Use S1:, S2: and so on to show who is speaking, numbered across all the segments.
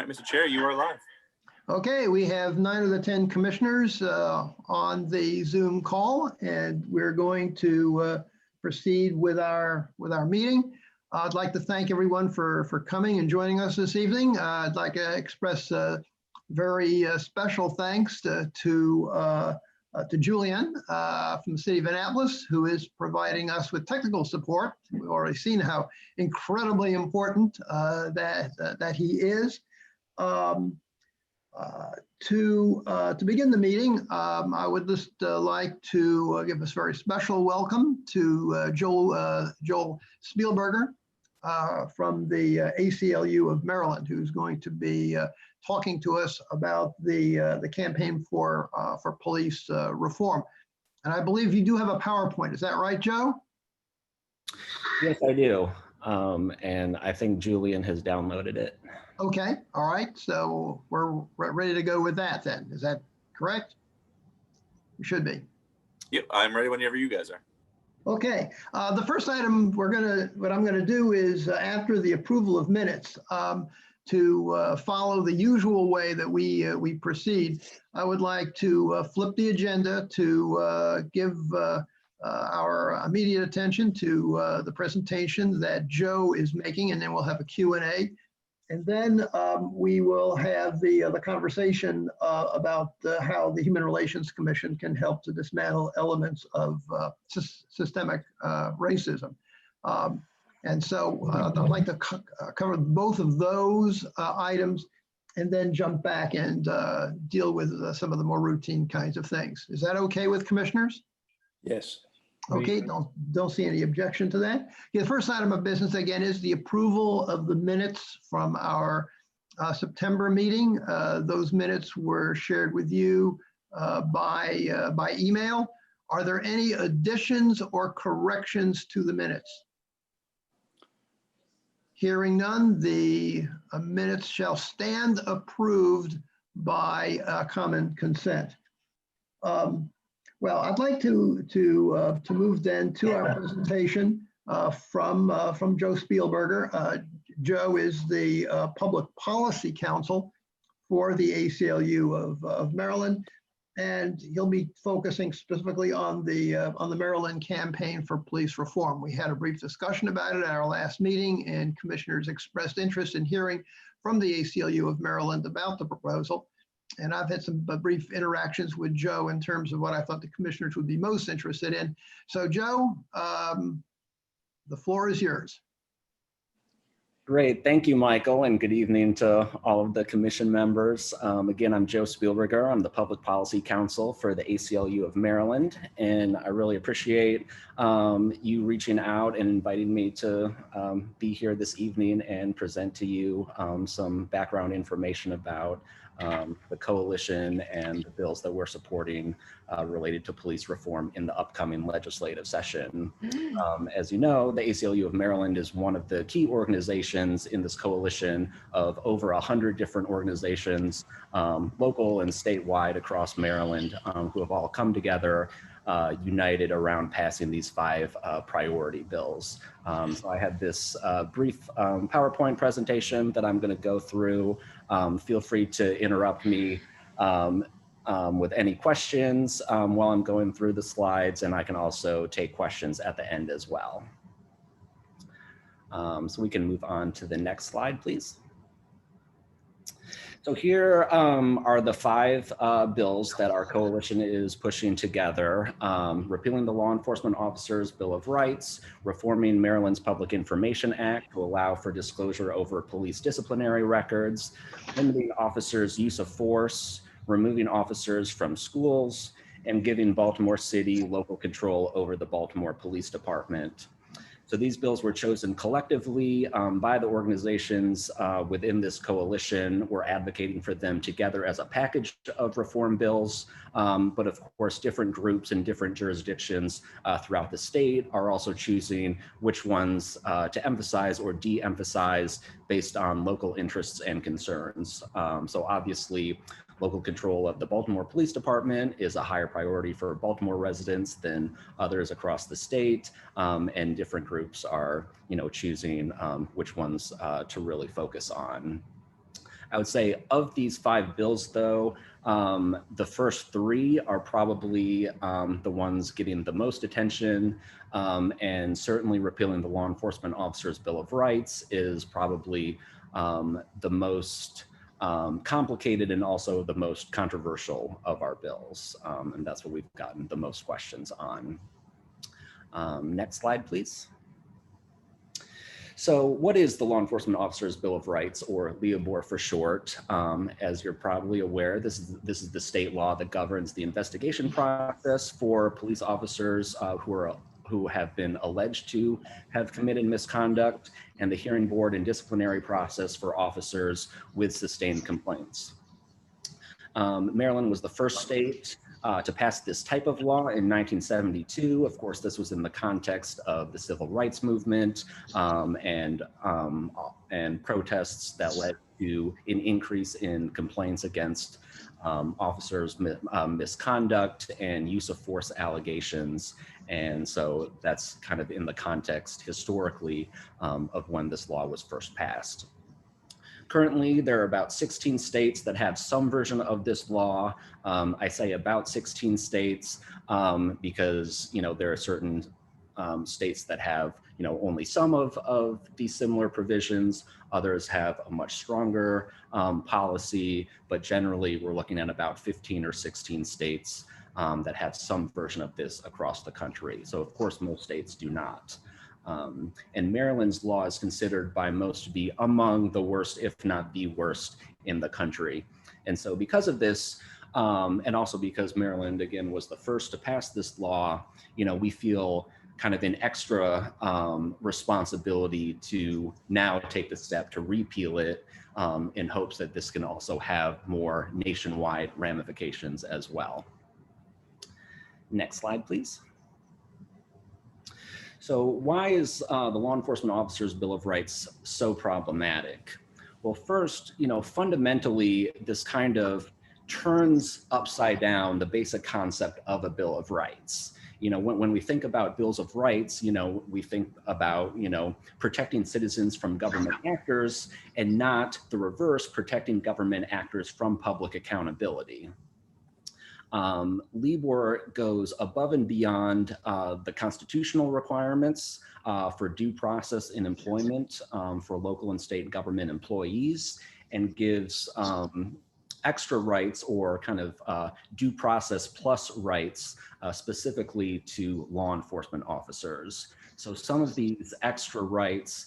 S1: All right, Mr. Chair, you are live.
S2: Okay, we have 9 of the 10 commissioners on the Zoom call, and we're going to proceed with our meeting. I'd like to thank everyone for coming and joining us this evening. I'd like to express very special thanks to Julian from the city of Annapolis, who is providing us with technical support. We've already seen how incredibly important that he is. To begin the meeting, I would just like to give a very special welcome to Joel Spielberger from the ACLU of Maryland, who's going to be talking to us about the campaign for police reform. And I believe you do have a PowerPoint. Is that right, Joe?
S3: Yes, I do. And I think Julian has downloaded it.
S2: Okay, all right. So we're ready to go with that then. Is that correct? You should be.
S1: Yep, I'm ready whenever you guys are.
S2: Okay, the first item what I'm gonna do is after the approval of minutes, to follow the usual way that we proceed, I would like to flip the agenda to give our immediate attention to the presentation that Joe is making, and then we'll have a Q&A. And then we will have the conversation about how the Human Relations Commission can help to dismantle elements of systemic racism. And so I'd like to cover both of those items and then jump back and deal with some of the more routine kinds of things. Is that okay with commissioners?
S4: Yes.
S2: Okay, don't see any objection to that. Yeah, the first item of business again is the approval of the minutes from our September meeting. Those minutes were shared with you by email. Are there any additions or corrections to the minutes? Hearing none, the minutes shall stand approved by common consent. Well, I'd like to move then to our presentation from Joe Spielberger. Joe is the Public Policy Counsel for the ACLU of Maryland, and he'll be focusing specifically on the Maryland campaign for police reform. We had a brief discussion about it at our last meeting, and commissioners expressed interest in hearing from the ACLU of Maryland about the proposal. And I've had some brief interactions with Joe in terms of what I thought the commissioners would be most interested in. So Joe, the floor is yours.
S3: Great, thank you, Michael, and good evening to all of the commission members. Again, I'm Joe Spielberger. I'm the Public Policy Counsel for the ACLU of Maryland, and I really appreciate you reaching out and inviting me to be here this evening and present to you some background information about the coalition and the bills that we're supporting related to police reform in the upcoming legislative session. As you know, the ACLU of Maryland is one of the key organizations in this coalition of over 100 different organizations, local and statewide across Maryland, who have all come together united around passing these 5 priority bills. So I have this brief PowerPoint presentation that I'm going to go through. Feel free to interrupt me with any questions while I'm going through the slides, and I can also take questions at the end as well. So we can move on to the next slide, please. So here are the 5 bills that our coalition is pushing together. Repealing the Law Enforcement Officers Bill of Rights, reforming Maryland's Public Information Act to allow for disclosure over police disciplinary records, limiting officers' use of force, removing officers from schools, and giving Baltimore City local control over the Baltimore Police Department. So these bills were chosen collectively by the organizations within this coalition. We're advocating for them together as a package of reform bills, but of course different groups in different jurisdictions throughout the state are also choosing which ones to emphasize or de-emphasize based on local interests and concerns. So obviously, local control of the Baltimore Police Department is a higher priority for Baltimore residents than others across the state, and different groups are, choosing which ones to really focus on. I would say of these 5 bills, though, the first 3 are probably the ones getting the most attention, and certainly repealing the Law Enforcement Officers Bill of Rights is probably the most complicated and also the most controversial of our bills, and that's what we've gotten the most questions on. Next slide, please. So what is the Law Enforcement Officers Bill of Rights, or LEOBR for short? As you're probably aware, this is the state law that governs the investigation process for police officers who have been alleged to have committed misconduct, and the hearing board and disciplinary process for officers with sustained complaints. Maryland was the first state to pass this type of law in 1972. Of course, this was in the context of the civil rights movement and protests that led to an increase in complaints against officers' misconduct and use of force allegations. And so that's kind of in the context historically of when this law was first passed. Currently, there are about 16 states that have some version of this law. I say about 16 states because, there are certain states that have, only some of these similar provisions. Others have a much stronger policy, but generally we're looking at about 15 or 16 states that have some version of this across the country. So of course, most states do not. And Maryland's law is considered by most to be among the worst, if not the worst, in the country. And so because of this, and also because Maryland, again, was the first to pass this law, we feel kind of an extra responsibility to now take the step to repeal it in hopes that this can also have more nationwide ramifications as well. Next slide, please. So why is the Law Enforcement Officers Bill of Rights so problematic? Well, first, fundamentally, this kind of turns upside down the basic concept of a Bill of Rights. When we think about bills of rights, we think about, protecting citizens from government actors and not the reverse, protecting government actors from public accountability. LEOBR goes above and beyond the constitutional requirements for due process in employment for local and state government employees, and gives extra rights or kind of due process plus rights specifically to law enforcement officers. So some of these extra rights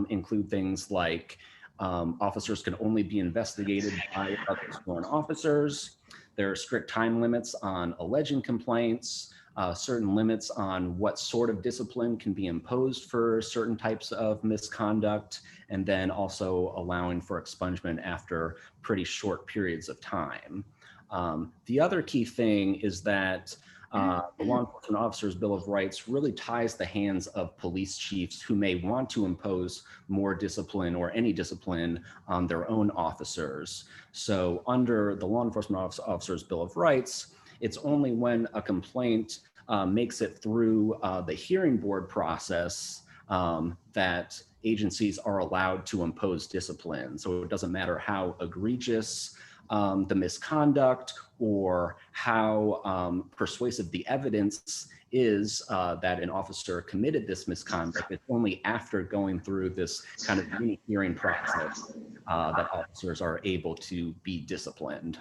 S3: include things like officers can only be investigated by other sworn officers. There are strict time limits on alleging complaints, certain limits on what sort of discipline can be imposed for certain types of misconduct, and then also allowing for expungement after pretty short periods of time. The other key thing is that the Law Enforcement Officers Bill of Rights really ties the hands of police chiefs who may want to impose more discipline or any discipline on their own officers. So under the Law Enforcement Officers Bill of Rights, it's only when a complaint makes it through the hearing board process that agencies are allowed to impose discipline. So it doesn't matter how egregious the misconduct or how persuasive the evidence is that an officer committed this misconduct. It's only after going through this kind of mini hearing process that officers are able to be disciplined.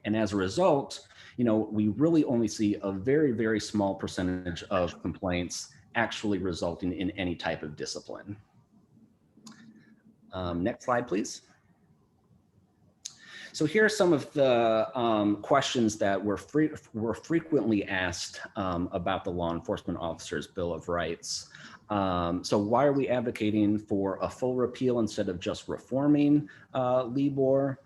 S3: And as a result, we really only see a very, very small percentage of complaints actually resulting in any type of discipline. Next slide, please. So here are some of the questions that were frequently asked about the Law Enforcement Officers Bill of Rights. So why are we advocating for a full repeal instead of just reforming LEOBR?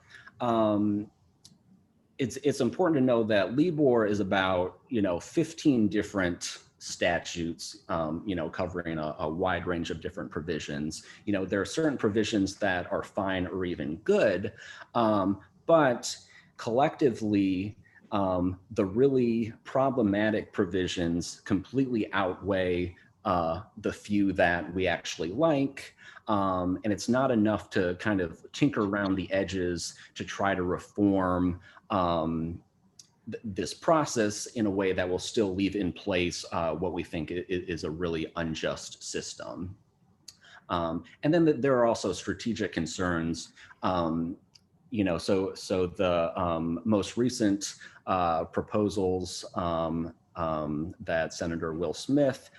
S3: It's important to know that LEOBR is about 15 different statutes, covering a wide range of different provisions. There are certain provisions that are fine or even good, but collectively, the really problematic provisions completely outweigh the few that we actually like. And it's not enough to kind of tinker around the edges to try to reform this process in a way that will still leave in place what we think is a really unjust system. And then there are also strategic concerns. So the most recent proposals that Senator Will Smith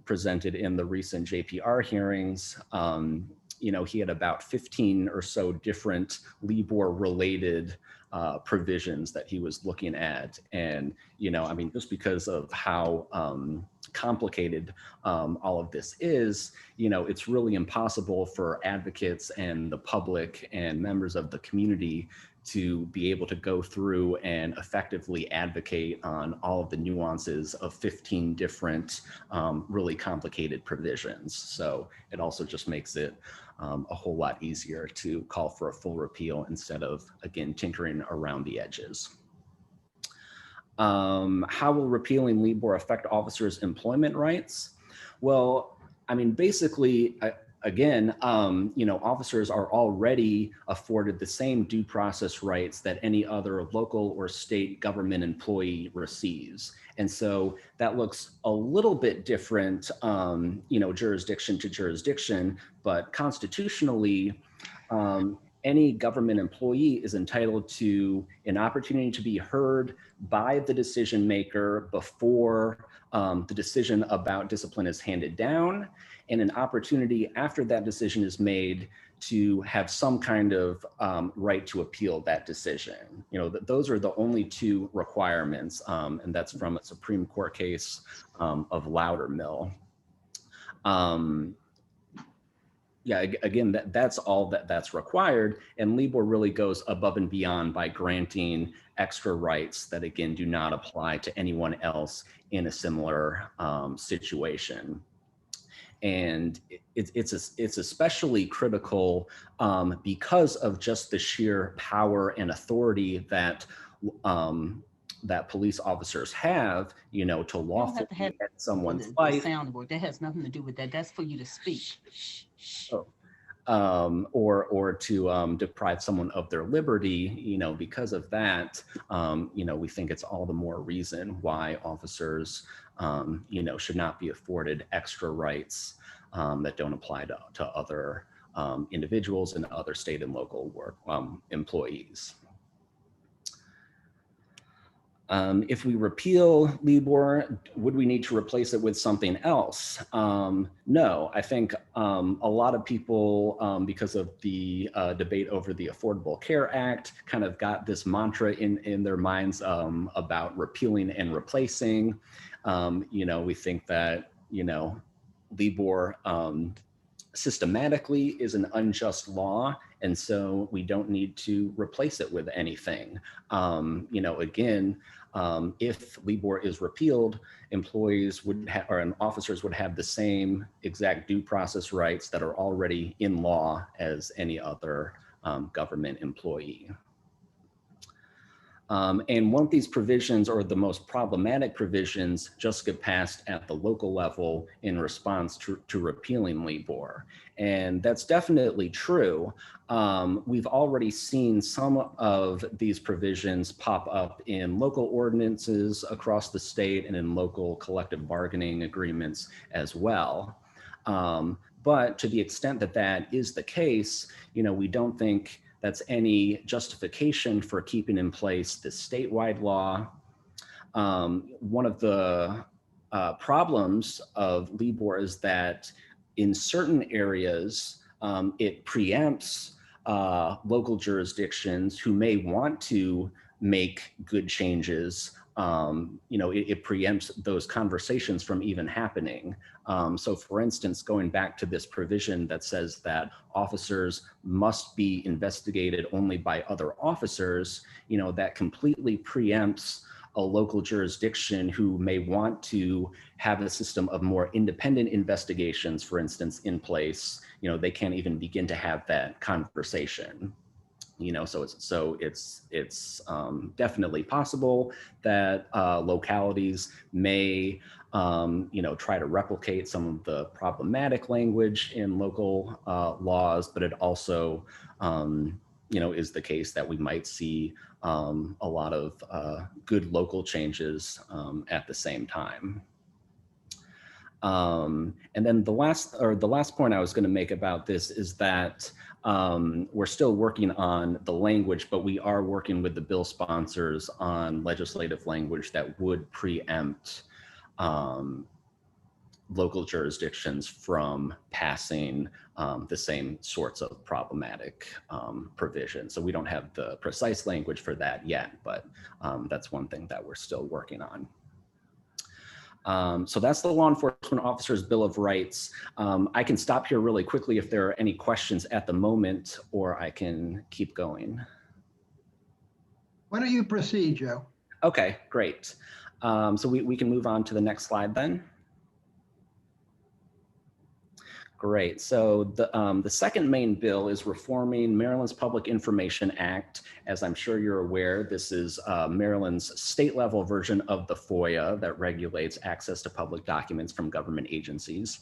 S3: presented in the recent JPR hearings, he had about 15 or so different LEOBR related provisions that he was looking at. And, just because of how complicated all of this is, it's really impossible for advocates and the public and members of the community to be able to go through and effectively advocate on all of the nuances of 15 different really complicated provisions. So it also just makes it a whole lot easier to call for a full repeal instead of, again, tinkering around the edges. How will repealing LEOBR affect officers' employment rights? Well, basically, again, officers are already afforded the same due process rights that any other local or state government employee receives. And so that looks a little bit different, jurisdiction to jurisdiction, but constitutionally, any government employee is entitled to an opportunity to be heard by the decision maker before the decision about discipline is handed down, and an opportunity after that decision is made to have some kind of right to appeal that decision. Those are the only two requirements, and that's from a Supreme Court case of Loudermill. Again, that's all that's required, and LEOBR really goes above and beyond by granting extra rights that, again, do not apply to anyone else in a similar situation. And it's especially critical because of just the sheer power and authority that that police officers have, to lawfully end someone's life.
S4: Soundboard, that has nothing to do with that. That's for you to speak.
S3: Or to deprive someone of their liberty, because of that, we think it's all the more reason why officers, should not be afforded extra rights that don't apply to other individuals and other state and local work employees. If we repeal LEOBR, would we need to replace it with something else? No, I think a lot of people, because of the debate over the Affordable Care Act, kind of got this mantra in their minds about repealing and replacing. We think that, LEOBR systematically is an unjust law, and so we don't need to replace it with anything. Again, if LEOBR is repealed, employees would have, or officers would have the same exact due process rights that are already in law as any other government employee. And one of these provisions, or the most problematic provisions, just get passed at the local level in response to repealing LEOBR. And that's definitely true. We've already seen some of these provisions pop up in local ordinances across the state and in local collective bargaining agreements as well. But to the extent that that is the case, we don't think that's any justification for keeping in place this statewide law. One of the problems of LEOBR is that in certain areas, it preempts local jurisdictions who may want to make good changes. It preempts those conversations from even happening. So for instance, going back to this provision that says that officers must be investigated only by other officers, that completely preempts a local jurisdiction who may want to have a system of more independent investigations, for instance, in place. They can't even begin to have that conversation. So it's definitely possible that localities may try to replicate some of the problematic language in local laws, but it also is the case that we might see a lot of good local changes at the same time. And then the last point I was going to make about this is that we're still working on the language, but we are working with the bill sponsors on legislative language that would preempt local jurisdictions from passing the same sorts of problematic provisions. So we don't have the precise language for that yet, but that's one thing that we're still working on. So that's the Law Enforcement Officer's Bill of Rights. I can stop here really quickly if there are any questions at the moment, or I can keep going.
S2: Why don't you proceed, Joe?
S3: Okay, great. So we can move on to the next slide then. Great. So the second main bill is reforming Maryland's Public Information Act. As I'm sure you're aware, this is Maryland's state level version of the FOIA that regulates access to public documents from government agencies.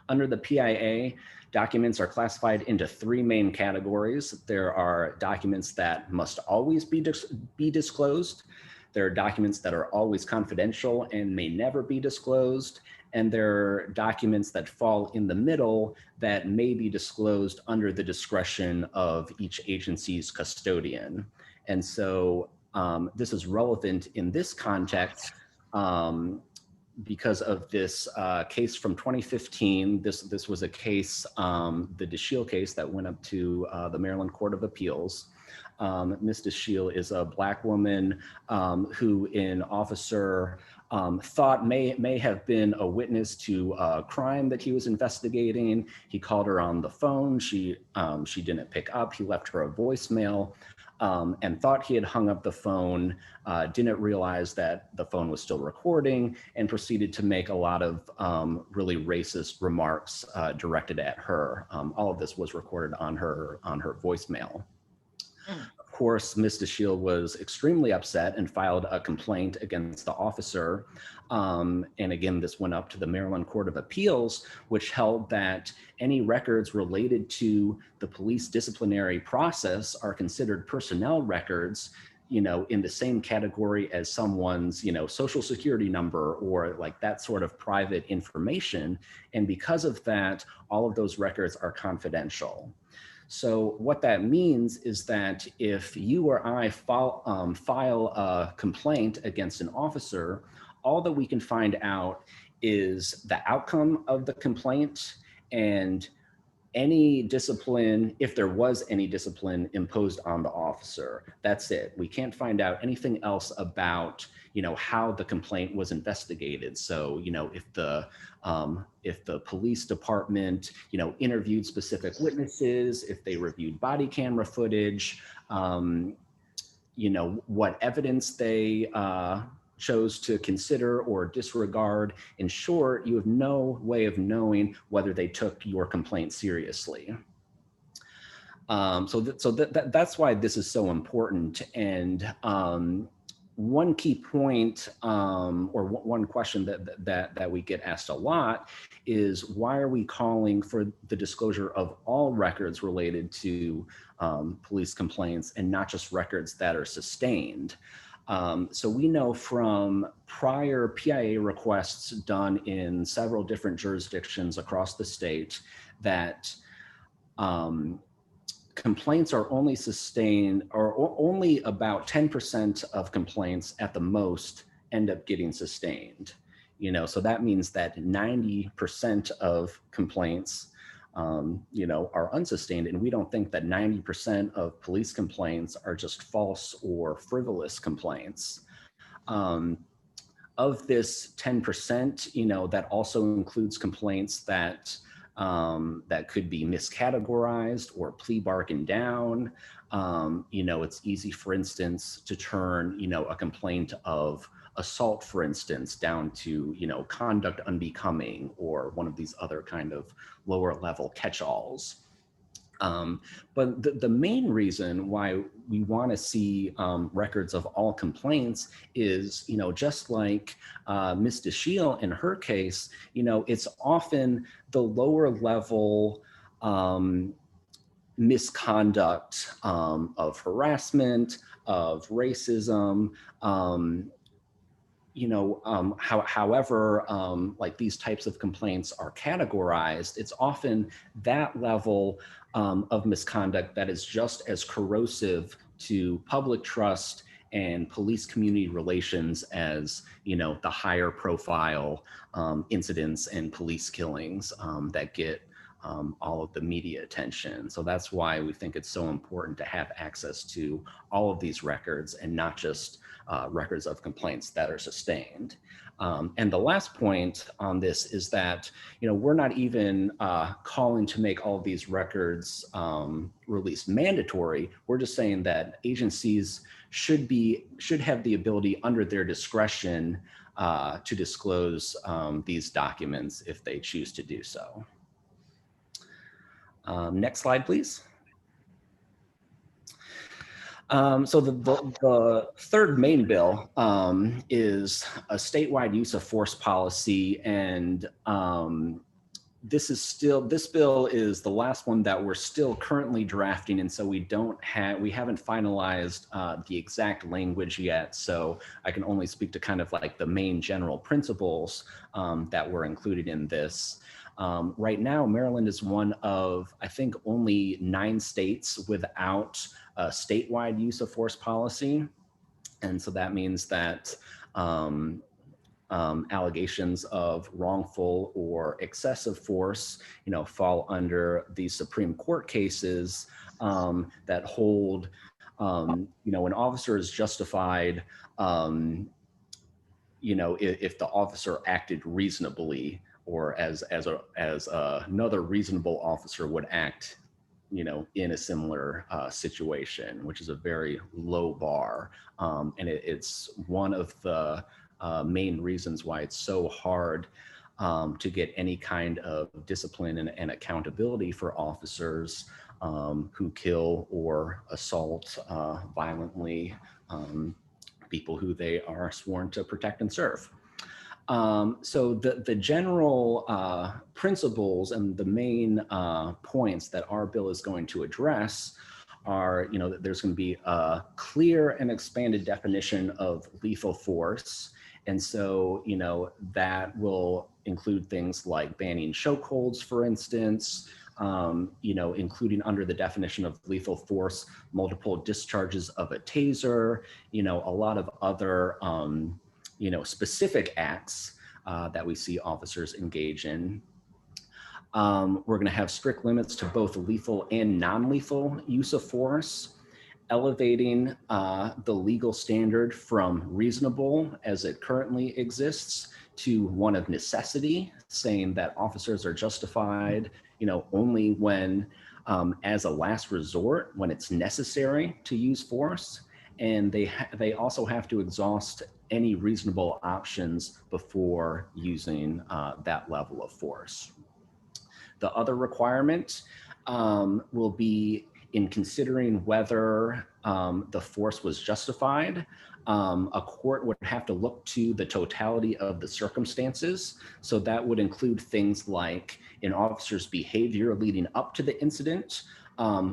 S3: Under the PIA, documents are classified into three main categories. There are documents that must always be disclosed. There are documents that are always confidential and may never be disclosed. And there are documents that fall in the middle that may be disclosed under the discretion of each agency's custodian. And so this is relevant in this context because of this case from 2015. This was a case, the DeShiel case that went up to the Maryland Court of Appeals. Ms. DeShiel is a Black woman who an officer thought may have been a witness to a crime that he was investigating. He called her on the phone. She didn't pick up. He left her a voicemail and thought he had hung up the phone, didn't realize that the phone was still recording, and proceeded to make a lot of really racist remarks directed at her. All of this was recorded on her voicemail. Of course, Ms. DeShiel was extremely upset and filed a complaint against the officer. And again, this went up to the Maryland Court of Appeals, which held that any records related to the police disciplinary process are considered personnel records, in the same category as someone's, social security number or like that sort of private information. And because of that, all of those records are confidential. So what that means is that if you or I file a complaint against an officer, all that we can find out is the outcome of the complaint and any discipline, if there was any discipline imposed on the officer. That's it. We can't find out anything else about, how the complaint was investigated. So, if the police department, interviewed specific witnesses, if they reviewed body camera footage, what evidence they chose to consider or disregard. In short, you have no way of knowing whether they took your complaint seriously. That's why this is so important. And one key point or one question that we get asked a lot is, why are we calling for the disclosure of all records related to police complaints and not just records that are sustained? So we know from prior PIA requests done in several different jurisdictions across the state that complaints are only sustained, or only about 10% of complaints at the most end up getting sustained. So that means that 90% of complaints are unsustained. And we don't think that 90% of police complaints are just false or frivolous complaints. Of this 10%, that also includes complaints that could be miscategorized or plea bargained down. It's easy, for instance, to turn, a complaint of assault, for instance, down to, conduct unbecoming or one of these other kind of lower level catch-alls. But the main reason why we want to see records of all complaints is, just like Ms. DeShiel in her case, it's often the lower level misconduct of harassment, of racism, however, like these types of complaints are categorized, it's often that level of misconduct that is just as corrosive to public trust and police community relations as, the higher profile incidents and police killings that get all of the media attention. So that's why we think it's so important to have access to all of these records and not just records of complaints that are sustained. And the last point on this is that, we're not even calling to make all of these records released mandatory. We're just saying that agencies should have the ability under their discretion to disclose these documents if they choose to do so. Next slide, please. So the third main bill is a statewide use of force policy, and this bill is the last one that we're still currently drafting, and so we haven't finalized the exact language yet. So I can only speak to kind of like the main general principles that were included in this. Right now, Maryland is one of, I think, only 9 states without a statewide use of force policy. And so that means that allegations of wrongful or excessive force, fall under these Supreme Court cases that hold, an officer is justified, if the officer acted reasonably, or as another reasonable officer would act, in a similar situation, which is a very low bar. And it's one of the main reasons why it's so hard to get any kind of discipline and accountability for officers who kill or assault violently people who they are sworn to protect and serve. So the general principles and the main points that our bill is going to address are, that there's going to be a clear and expanded definition of lethal force. And so, that will include things like banning chokeholds, for instance, including under the definition of lethal force, multiple discharges of a taser, a lot of other specific acts that we see officers engage in. We're going to have strict limits to both lethal and non-lethal use of force, elevating the legal standard from reasonable as it currently exists to one of necessity, saying that officers are justified, only when, as a last resort, when it's necessary to use force. And they also have to exhaust any reasonable options before using that level of force. The other requirement will be in considering whether the force was justified. A court would have to look to the totality of the circumstances. So that would include things like an officer's behavior leading up to the incident,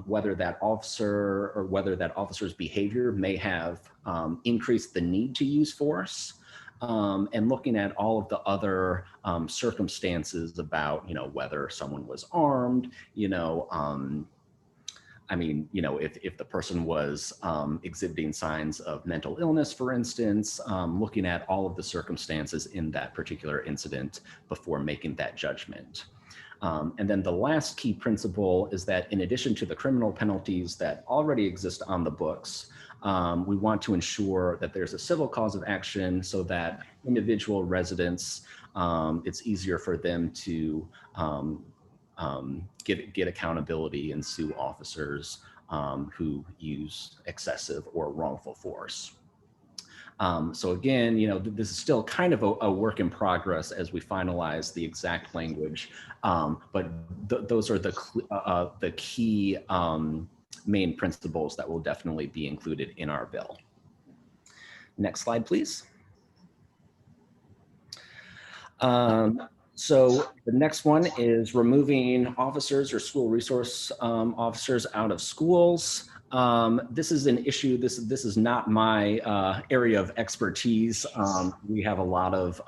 S3: whether that officer's behavior may have increased the need to use force, and looking at all of the other circumstances about, whether someone was armed, if the person was exhibiting signs of mental illness, for instance, looking at all of the circumstances in that particular incident before making that judgment. And then the last key principle is that in addition to the criminal penalties that already exist on the books, we want to ensure that there's a civil cause of action so that individual residents, it's easier for them to get accountability and sue officers who use excessive or wrongful force. So again, this is still kind of a work in progress as we finalize the exact language, but those are the key main principles that will definitely be included in our bill. Next slide, please. So the next one is removing officers or school resource officers out of schools. This is an issue. This is not my area of expertise. We have a lot of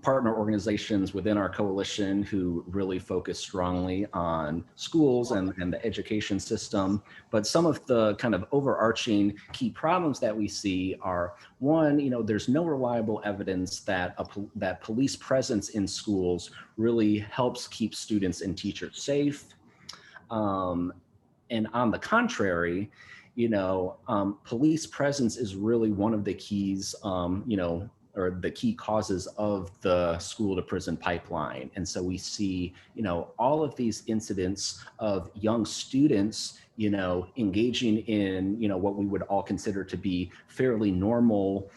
S3: partner organizations within our coalition who really focus strongly on schools and the education system. But some of the kind of overarching key problems that we see are, one, there's no reliable evidence that that police presence in schools really helps keep students and teachers safe. And on the contrary, police presence is really one of the keys, or the key causes of the school to prison pipeline. And so we see, all of these incidents of young students, engaging in, what we would all consider to be fairly normal,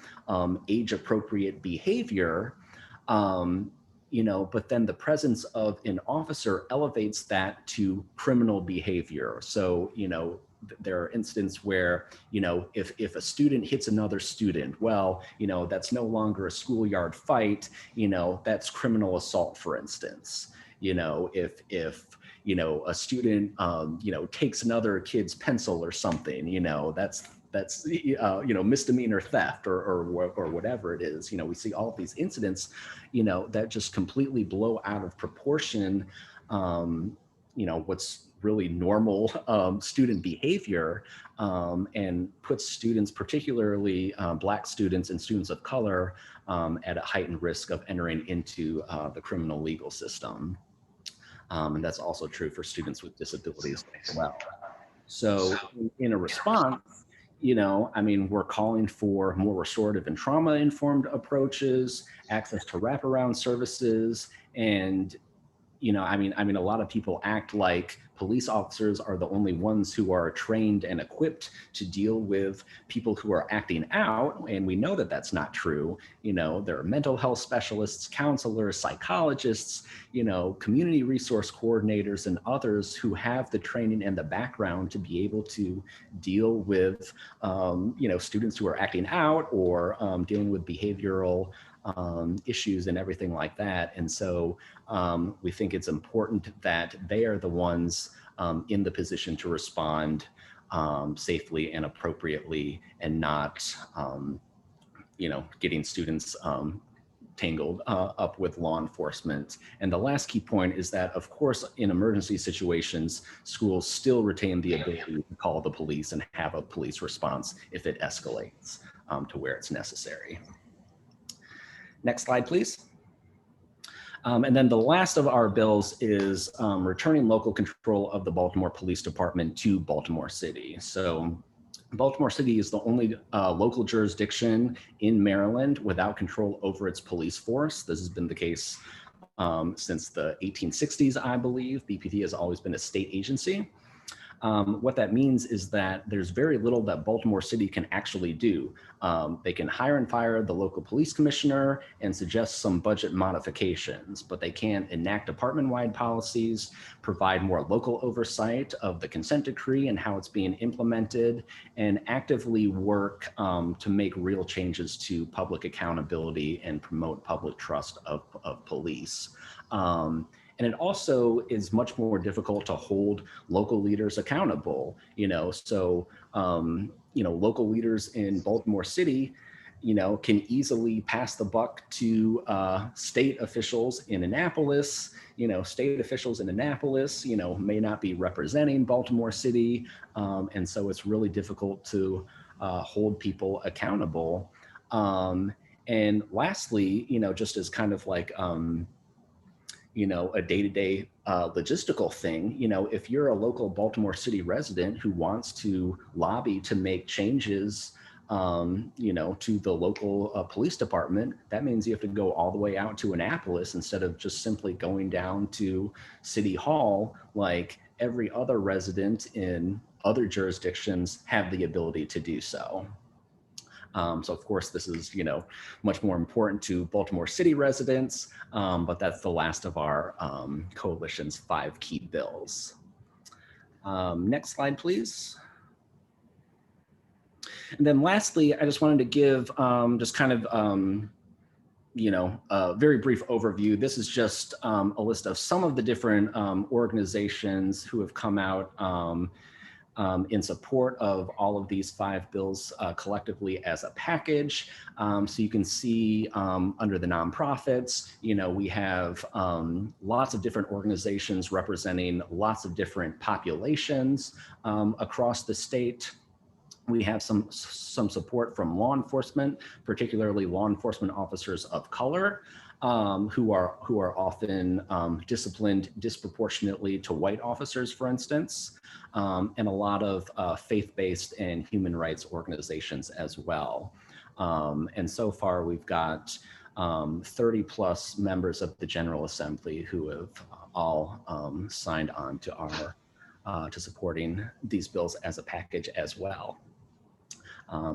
S3: age appropriate behavior. But then the presence of an officer elevates that to criminal behavior. So, there are instances where, if a student hits another student, well, that's no longer a schoolyard fight, that's criminal assault, for instance. If a student, takes another kid's pencil or something, that's misdemeanor theft or whatever it is. We see all of these incidents, that just completely blow out of proportion, what's really normal student behavior, and puts students, particularly Black students and students of color, at a heightened risk of entering into the criminal legal system. And that's also true for students with disabilities as well. So in a response, we're calling for more restorative and trauma-informed approaches, access to wraparound services, and a lot of people act like police officers are the only ones who are trained and equipped to deal with people who are acting out. And we know that that's not true. There are mental health specialists, counselors, psychologists, community resource coordinators, and others who have the training and the background to be able to deal with, students who are acting out or dealing with behavioral issues and everything like that. And so we think it's important that they are the ones in the position to respond safely and appropriately, and not, getting students tangled up with law enforcement. And the last key point is that, of course, in emergency situations, schools still retain the ability to call the police and have a police response if it escalates to where it's necessary. Next slide, please. And then the last of our bills is returning local control of the Baltimore Police Department to Baltimore City. So Baltimore City is the only local jurisdiction in Maryland without control over its police force. This has been the case since the 1860s, I believe. BPD has always been a state agency. What that means is that there's very little that Baltimore City can actually do. They can hire and fire the local police commissioner and suggest some budget modifications, but they can't enact department-wide policies, provide more local oversight of the consent decree and how it's being implemented, and actively work to make real changes to public accountability and promote public trust of police. And it also is much more difficult to hold local leaders accountable, so, local leaders in Baltimore City, can easily pass the buck to state officials in Annapolis. State officials in Annapolis, may not be representing Baltimore City. And so it's really difficult to hold people accountable. And lastly, just as kind of like, a day-to-day logistical thing, if you're a local Baltimore City resident who wants to lobby to make changes, to the local police department, that means you have to go all the way out to Annapolis instead of just simply going down to City Hall, like every other resident in other jurisdictions have the ability to do so. So of course, this is, much more important to Baltimore City residents, but that's the last of our coalition's 5 key bills. Next slide, please. And then lastly, I just wanted to give just kind of, a very brief overview. This is just a list of some of the different organizations who have come out in support of all of these 5 bills collectively as a package. So you can see under the nonprofits, we have lots of different organizations representing lots of different populations across the state. We have some support from law enforcement, particularly law enforcement officers of color, who are often disciplined disproportionately to white officers, for instance, and a lot of faith-based and human rights organizations as well. And so far, we've got 30 plus members of the General Assembly who have all signed on to our to supporting these bills as a package as well.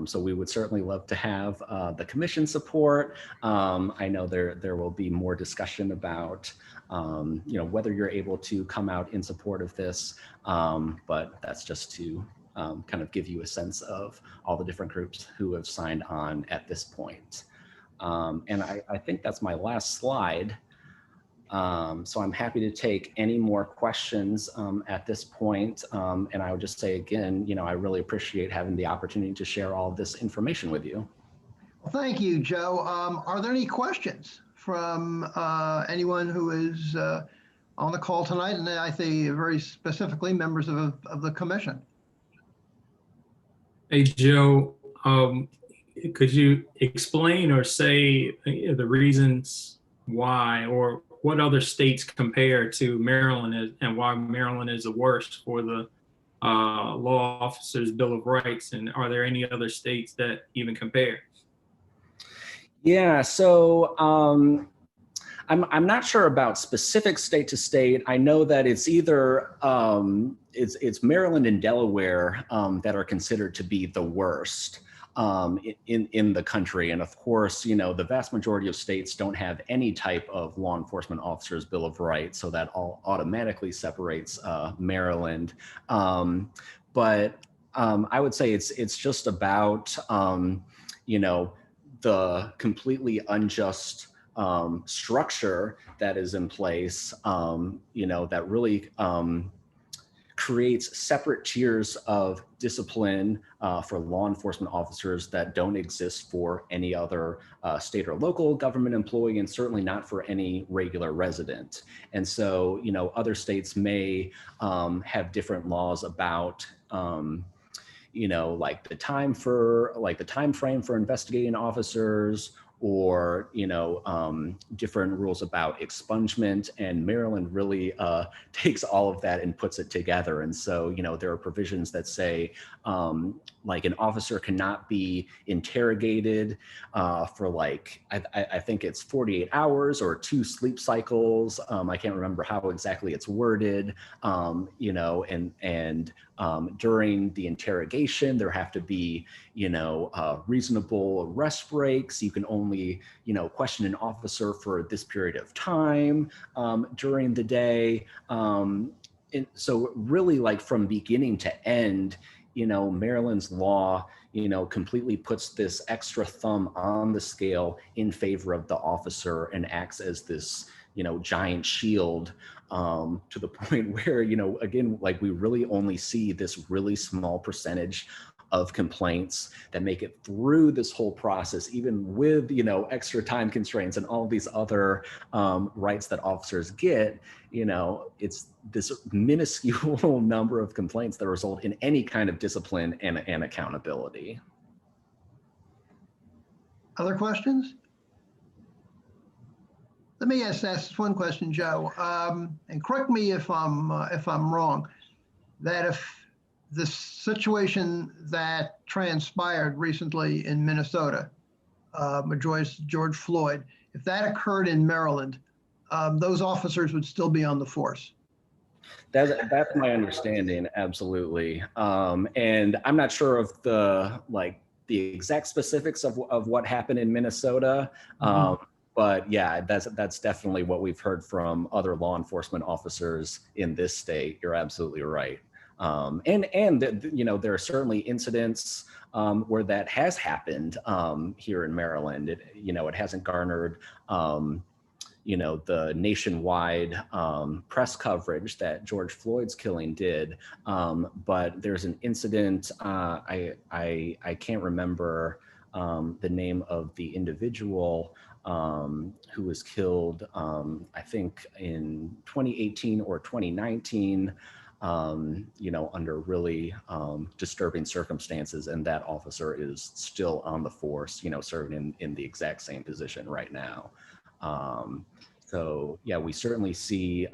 S3: So we would certainly love to have the commission support. I know there will be more discussion about whether you're able to come out in support of this, but that's just to kind of give you a sense of all the different groups who have signed on at this point. And I think that's my last slide. So I'm happy to take any more questions at this point. And I would just say again, I really appreciate having the opportunity to share all of this information with you.
S2: Well, thank you, Joe. Are there any questions from anyone who is on the call tonight? And I think very specifically members of the commission.
S5: Hey, Joe, could you explain or say the reasons why, or what other states compare to Maryland and why Maryland is the worst for the law officers' Bill of Rights? And are there any other states that even compare?
S3: Yeah, so I'm not sure about specific state to state. I know that it's either it's Maryland and Delaware that are considered to be the worst in the country. And of course, the vast majority of states don't have any type of law enforcement officers' Bill of Rights, so that all automatically separates Maryland. But I would say it's just about the completely unjust structure that is in place, that really creates separate tiers of discipline for law enforcement officers that don't exist for any other state or local government employee, and certainly not for any regular resident. And so, other states may have different laws about like the time frame for investigating officers, or different rules about expungement, and Maryland really takes all of that and puts it together. And so there are provisions that say like an officer cannot be interrogated for I think it's 48 hours or 2 sleep cycles. I can't remember how exactly it's worded, and during the interrogation there have to be reasonable rest breaks. You can only question an officer for this period of time during the day. And so really, from beginning to end, Maryland's law completely puts this extra thumb on the scale in favor of the officer and acts as this giant shield to the point where again, we really only see this really small percentage of complaints that make it through this whole process, even with extra time constraints and all these other rights that officers get. It's this minuscule number of complaints that result in any kind of discipline and accountability.
S2: Other questions? Let me ask one question, Joe, and correct me if I'm wrong. That if the situation that transpired recently in Minnesota, George Floyd, if that occurred in Maryland, those officers would still be on the force.
S3: That's my understanding, absolutely. And I'm not sure of the the exact specifics of what happened in Minnesota. But yeah, that's definitely what we've heard from other law enforcement officers in this state. You're absolutely right. And you know, there are certainly incidents where that has happened here in Maryland. You know, it hasn't garnered you know, the nationwide press coverage that George Floyd's killing did. But there's an incident, I can't remember the name of the individual who was killed, I think in 2018 or 2019, you know, under really disturbing circumstances. And that officer is still on the force, you know, serving in the exact same position right now. So yeah, we certainly see,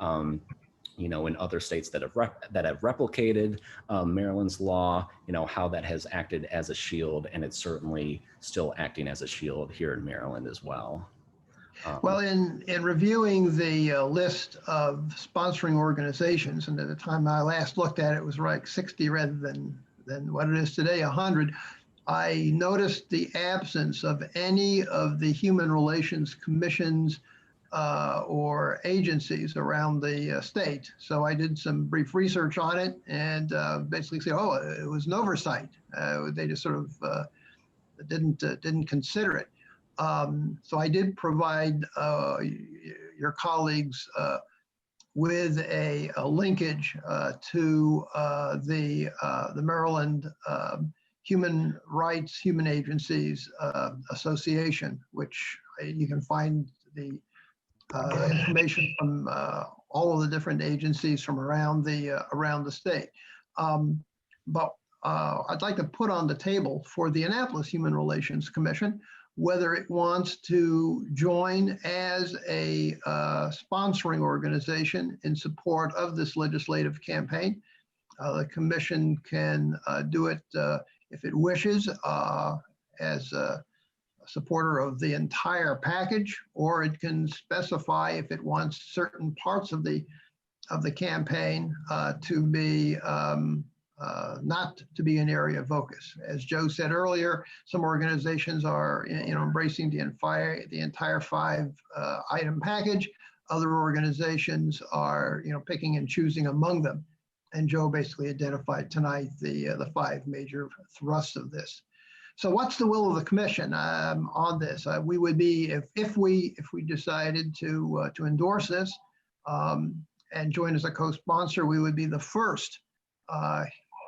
S3: you know, in other states that have replicated Maryland's law, you know, how that has acted as a shield, and it's certainly still acting as a shield here in Maryland as well.
S2: Well, in reviewing the list of sponsoring organizations, and at the time I last looked at it, it was like 60 rather than what it is today, 100. I noticed the absence of any of the human relations commissions or agencies around the state. So I did some brief research on it and basically said, oh, it was an oversight. They just sort of didn't consider it. So I did provide your colleagues with a linkage to the Maryland Human Rights, Human Agencies Association, which you can find the information from all of the different agencies from around the state. But I'd like to put on the table for the Annapolis Human Relations Commission whether it wants to join as a sponsoring organization in support of this legislative campaign. The commission can do it if it wishes as a supporter of the entire package, or it can specify if it wants certain parts of the campaign to be not to be an area of focus. As Joe said earlier, some organizations are embracing the entire 5-item package. Other organizations are picking and choosing among them. And Joe basically identified tonight the 5 major thrusts of this. So what's the will of the commission on this? We would be, if we decided to endorse this and join as a co-sponsor, we would be the first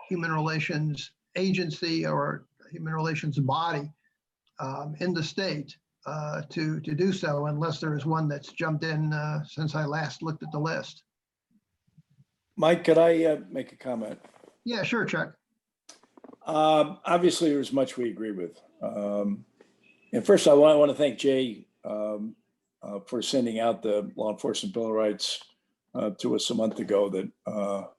S2: human relations agency or human relations body in the state to do so, unless there is one that's jumped in since I last looked at the list.
S6: Mike, could I make a comment?
S2: Yeah, sure, Chuck.
S6: Obviously, there's much we agree with. And first, I want to thank Jay for sending out the Law Enforcement Bill of Rights to us a month ago. That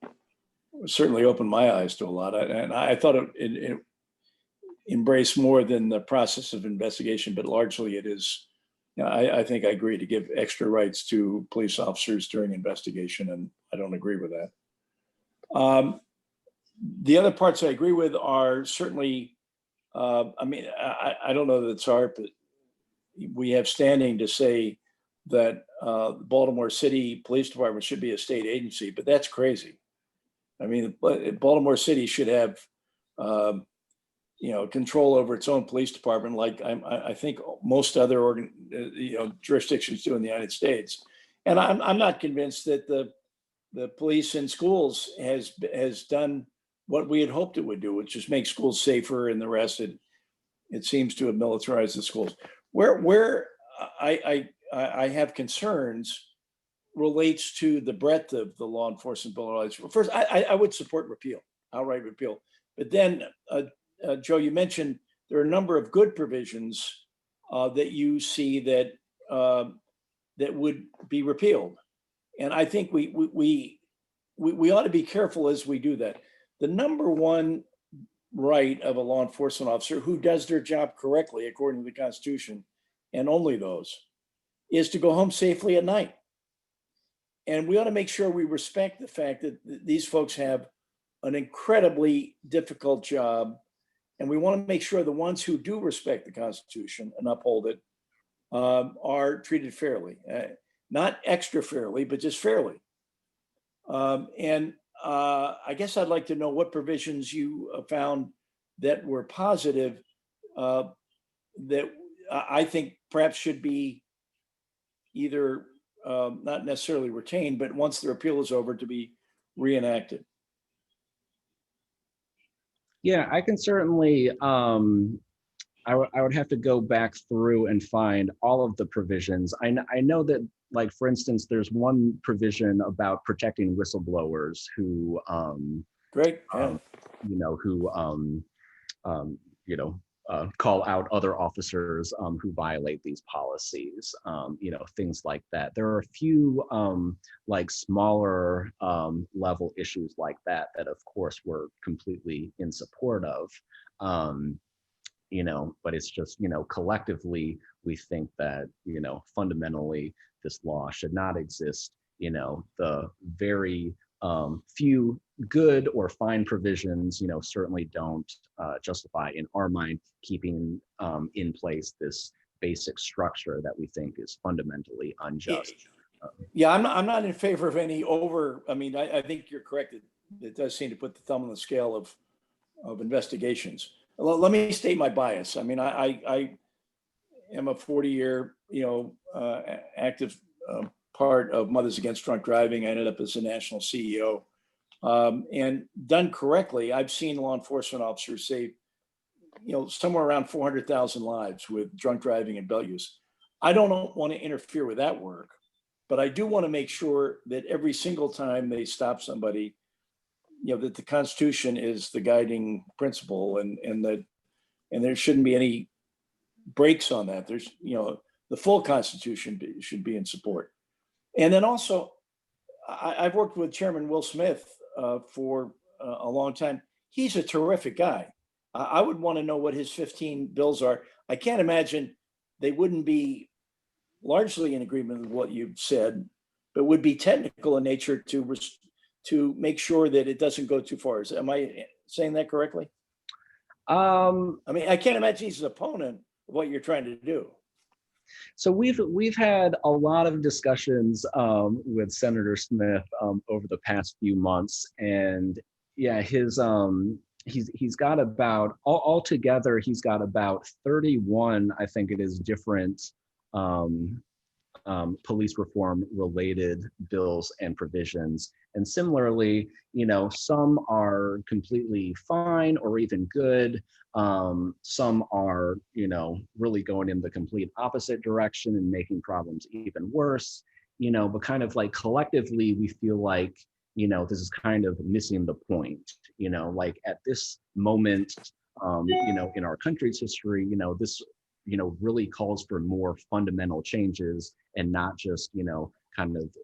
S6: certainly opened my eyes to a lot. And I thought it embraced more than the process of investigation, but largely it is. I think I agree to give extra rights to police officers during investigation, and I don't agree with that. The other parts I agree with are certainly, I mean, I don't know that it's hard, but we have standing to say that the Baltimore City Police Department should be a state agency, but that's crazy. I mean, Baltimore City should have, control over its own police department, like I think most other jurisdictions do in the United States. And I'm not convinced that the police in schools has done what we had hoped it would do, which is make schools safer and the rest. It seems to have militarized the schools. Where I have concerns relates to the breadth of the law enforcement bill of rights. First, I would support repeal, outright repeal. But then, Joe, you mentioned there are a number of good provisions that you see that would be repealed, and I think we ought to be careful as we do that. The number one right of a law enforcement officer who does their job correctly according to the Constitution, and only those, is to go home safely at night. And we ought to make sure we respect the fact that these folks have an incredibly difficult job And we want to make sure the ones who do respect the Constitution and uphold it are treated fairly, not extra fairly, but just fairly. And I guess I'd like to know what provisions you found that were positive that I think perhaps should be either not necessarily retained, but once their appeal is over, to be reenacted.
S3: Yeah, I can certainly, I would have to go back through and find all of the provisions. I know that, like, for instance, there's one provision about protecting whistleblowers who,
S6: Great. Yeah.
S3: you know, who, you know, call out other officers who violate these policies, you know, things like that. There are a few like smaller level issues like that that, of course, we're completely in support of. You know, but it's just, you know, collectively, we think that, you know, fundamentally, this law should not exist. You know, the very few good or fine provisions, you know, certainly don't justify, in our mind, keeping in place this basic structure that we think is fundamentally unjust.
S6: Yeah, I'm not in favor of any over. I mean, I think you're correct. It does seem to put the thumb on the scale of investigations. Let me state my bias. I mean, I am a 40-year, you know, active part of Mothers Against Drunk Driving. I ended up as a national CEO. And done correctly, I've seen law enforcement officers save, you know, somewhere around 400,000 lives with drunk driving and belt use. I don't want to interfere with that work, but I do want to make sure that every single time they stop somebody, you know, that the Constitution is the guiding principle, and there shouldn't be any breaks on that. There's, you know, the full Constitution should be in support. And then also, I've worked with Chairman Will Smith for a long time. He's a terrific guy. I would want to know what his 15 bills are. I can't imagine they wouldn't be largely in agreement with what you've said, but would be technical in nature to make sure that it doesn't go too far. Am I saying that correctly? I mean, I can't imagine he's an opponent of what you're trying to do.
S3: So we've had a lot of discussions with Senator Smith over the past few months, and yeah, he's got about altogether he's got about 31, I think it is, different police reform related bills and provisions. And similarly, you know, some are completely fine or even good. Some are, you know, really going in the complete opposite direction and making problems even worse, you know, but kind of like collectively, we feel like, you know, this is kind of missing the point, you know, like at this moment, you know, in our country's history, you know, this, you know, really calls for more fundamental changes and not just, you know, kind of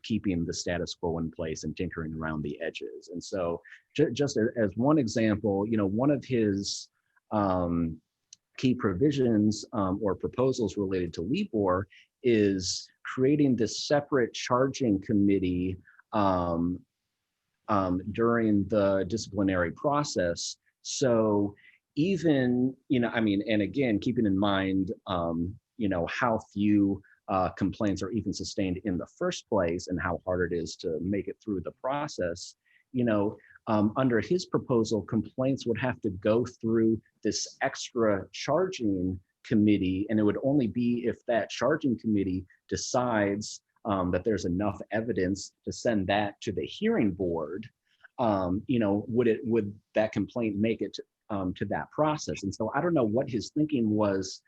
S3: keeping the status quo in place and tinkering around the edges. And so just as one example, you know, one of his key provisions or proposals related to LEOBR is creating this separate charging committee during the disciplinary process. So even, you know, I mean, and again, keeping in mind, you know, how few complaints are even sustained in the first place and how hard it is to make it through the process, you know, under his proposal, complaints would have to go through this extra charging committee, and it would only be if that charging committee decides that there's enough evidence to send that to the hearing board, you know, would that complaint make it to that process. And so I don't know what his thinking was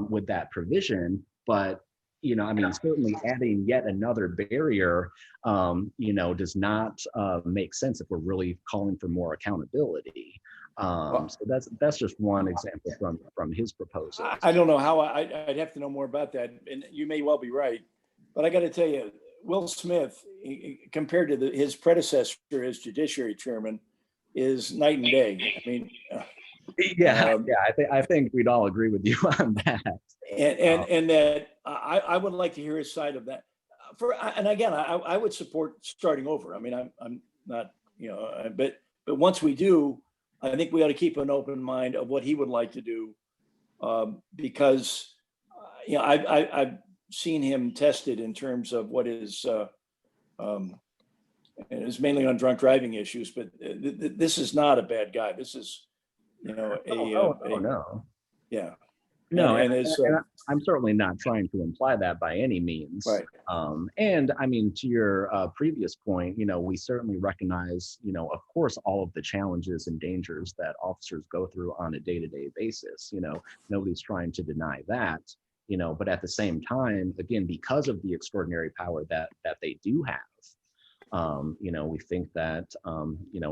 S3: with that provision, but, you know, I mean, certainly adding yet another barrier, you know, does not make sense if we're really calling for more accountability. So that's just one example from his proposal.
S6: I don't know how I'd have to know more about that, and you may well be right, but I got to tell you, Will Smith, compared to his predecessor as Judiciary Chairman, is night and day. I mean,
S3: yeah, I think we'd all agree with you on that.
S6: And that I would like to hear his side of that. And again, I would support starting over. I mean, I'm not, you know, but once we do, I think we ought to keep an open mind of what he would like to do, because I've seen him tested in terms of what is, and it's mainly on drunk driving issues, but this is not a bad guy. This is,
S3: No.
S6: yeah.
S3: No,
S6: And
S3: I'm certainly not trying to imply that by any means.
S6: right.
S3: And I mean, to your previous point, we certainly recognize, of course, all of the challenges and dangers that officers go through on a day-to-day basis. Nobody's trying to deny that. But at the same time, again, because of the extraordinary power that they do have, we think that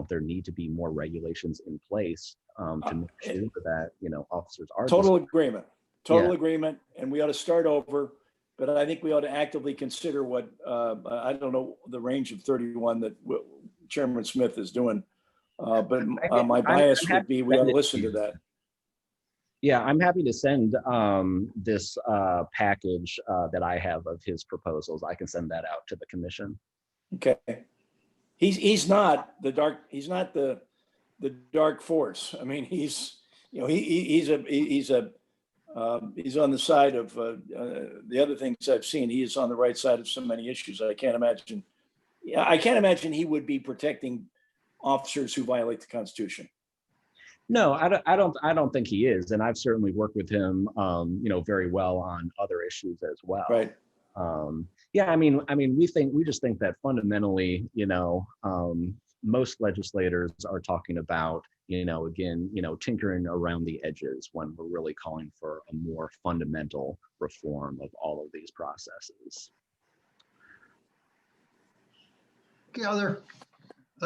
S3: there need to be more regulations in place to make sure that officers are
S6: Total agreement, and we ought to start over. But I think we ought to actively consider what I don't know the range of 31 that Chairman Smith is doing, but my bias would be we ought to listen to that.
S3: Yeah, I'm happy to send this package that I have of his proposals. I can send that out to the commission.
S6: Okay, he's not the dark. He's not the dark force. I mean, he's he's on the side of the other things I've seen. He is on the right side of so many issues. I can't imagine he would be protecting officers who violate the Constitution.
S3: No, I don't think he is, and I've certainly worked with him, very well on other issues as well.
S6: Right.
S3: Yeah, I mean, we just think that fundamentally, most legislators are talking about, again, tinkering around the edges when we're really calling for a more fundamental reform of all of these processes.
S2: Okay, other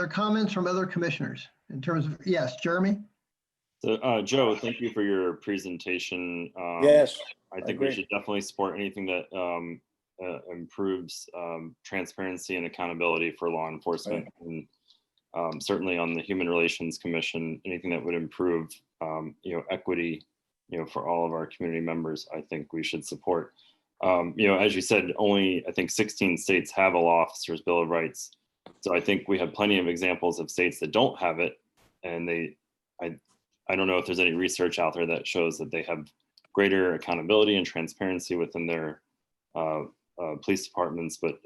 S2: comments from other commissioners in terms of, yes, Jeremy?
S7: So, Joe, thank you for your presentation.
S6: Yes,
S7: I think we should definitely support anything that improves transparency and accountability for law enforcement.
S6: Right.
S7: And certainly on the Human Relations Commission, anything that would improve, equity, for all of our community members, I think we should support. As you said, only I think 16 states have a law officer's Bill of Rights. So I think we have plenty of examples of states that don't have it, and I don't know if there's any research out there that shows that they have greater accountability and transparency within their police departments, but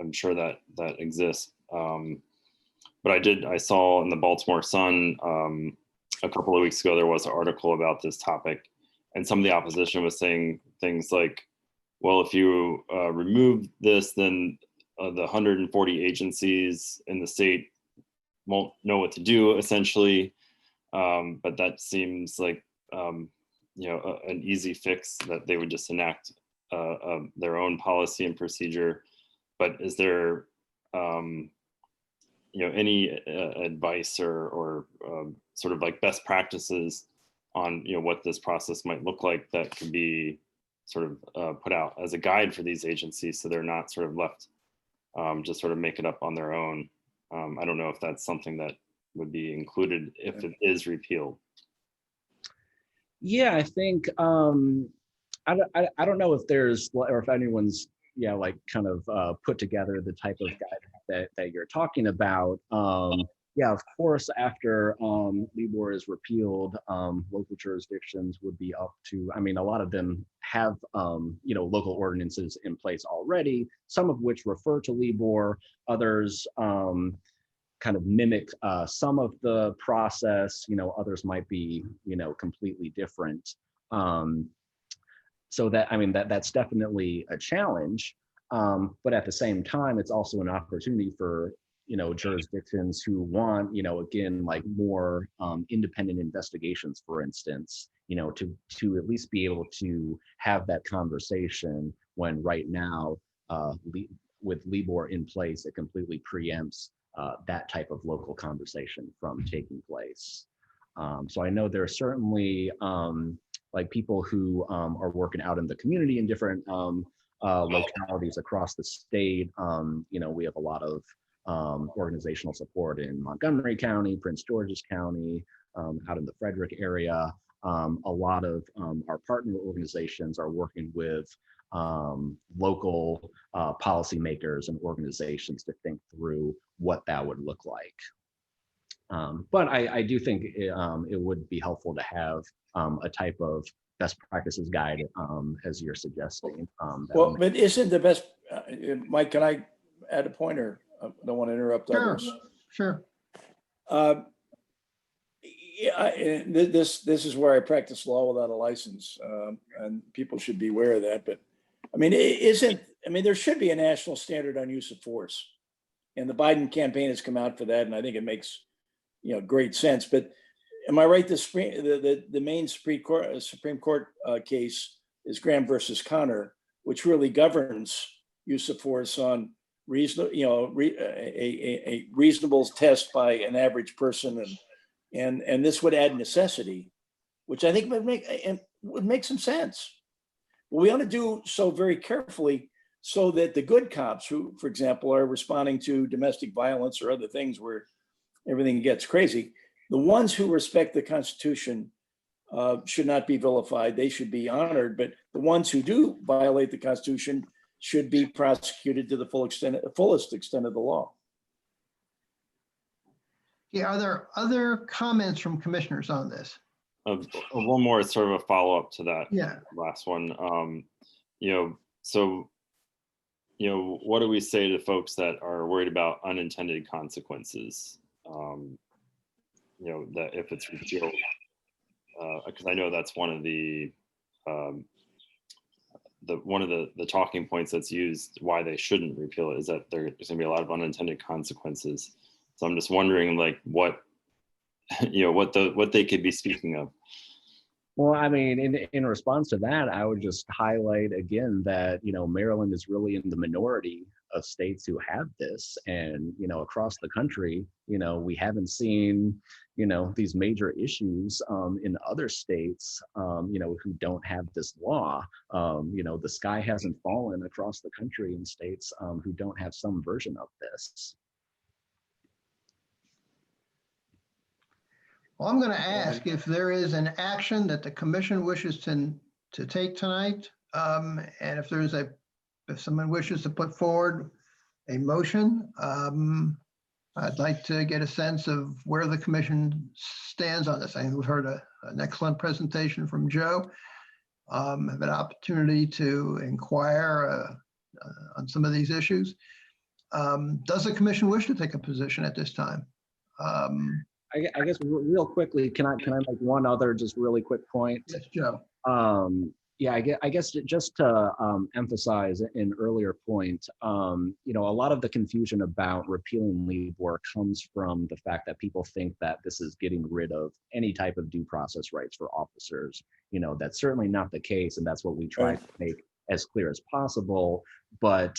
S7: I'm sure that exists. But I saw in the Baltimore Sun a couple of weeks ago, there was an article about this topic, and some of the opposition was saying things like, well, if you remove this, then the 140 agencies in the state won't know what to do, essentially. But that seems like an easy fix, that they would just enact their own policy and procedure. But is there any advice or sort of like best practices on what this process might look like that could be sort of put out as a guide for these agencies, so they're not sort of left just sort of make it up on their own? I don't know if that's something that would be included if it is repealed.
S3: Yeah, I think I don't know if there's, or if anyone's kind of put together the type of guide that you're talking about. Yeah, of course, after LEOBR is repealed, local jurisdictions would be up to, a lot of them have, local ordinances in place already, some of which refer to LEOBR, others kind of mimic some of the process, others might be, completely different. So that's definitely a challenge. But at the same time, it's also an opportunity for, jurisdictions who want, again, like more independent investigations, for instance, to at least be able to have that conversation, when right now, with LEOBR in place, it completely preempts that type of local conversation from taking place. So I know there are certainly like people who are working out in the community in different localities across the state. We have a lot of organizational support in Montgomery County, Prince George's County, out in the Frederick area. A lot of our partner organizations are working with local policymakers and organizations to think through what that would look like. But I do think it would be helpful to have a type of best practices guide as you're suggesting. That
S6: Well,
S3: would-
S6: but isn't the best, Mike, can I add a point, or I don't want to interrupt
S2: Sure,
S6: others?
S2: sure.
S6: Yeah, this is where I practice law without a license, and people should be aware of that. But I mean, there should be a national standard on use of force, and the Biden campaign has come out for that, and I think it makes great sense. But am I right? The main Supreme Court case is Graham versus Connor, which really governs use of force on a reasonable test by an average person, and this would add necessity, which I think would make some sense. But we ought to do so very carefully so that the good cops who, for example, are responding to domestic violence or other things where everything gets crazy, the ones who respect the Constitution should not be vilified. They should be honored. But the ones who do violate the Constitution should be prosecuted to the fullest extent of the law.
S2: Yeah, are there other comments from commissioners on this?
S7: One more sort of a follow-up to that
S2: Yeah.
S7: last one. What do we say to folks that are worried about unintended consequences? That if it's repealed, because I know that's one of the talking points that's used why they shouldn't repeal it, is that there's going to be a lot of unintended consequences. So I'm just wondering, like, what they could be speaking of.
S3: Well, I mean, in response to that, I would just highlight again that, Maryland is really in the minority of states who have this. And, across the country, we haven't seen, these major issues in other states, who don't have this law. The sky hasn't fallen across the country in states who don't have some version of this.
S2: Well, I'm going to ask if there is an action that the commission wishes to take tonight. And if someone wishes to put forward a motion, I'd like to get a sense of where the commission stands on this. I think we've heard an excellent presentation from Joe. Have an opportunity to inquire on some of these issues. Does the commission wish to take a position at this time?
S3: I guess real quickly, can I make one other just really quick point?
S2: Yes, Joe.
S3: Yeah, I guess just to emphasize an earlier point, a lot of the confusion about repealing LEOBR comes from the fact that people think that this is getting rid of any type of due process rights for officers. That's certainly not the case, and that's what we try to make as clear as possible. But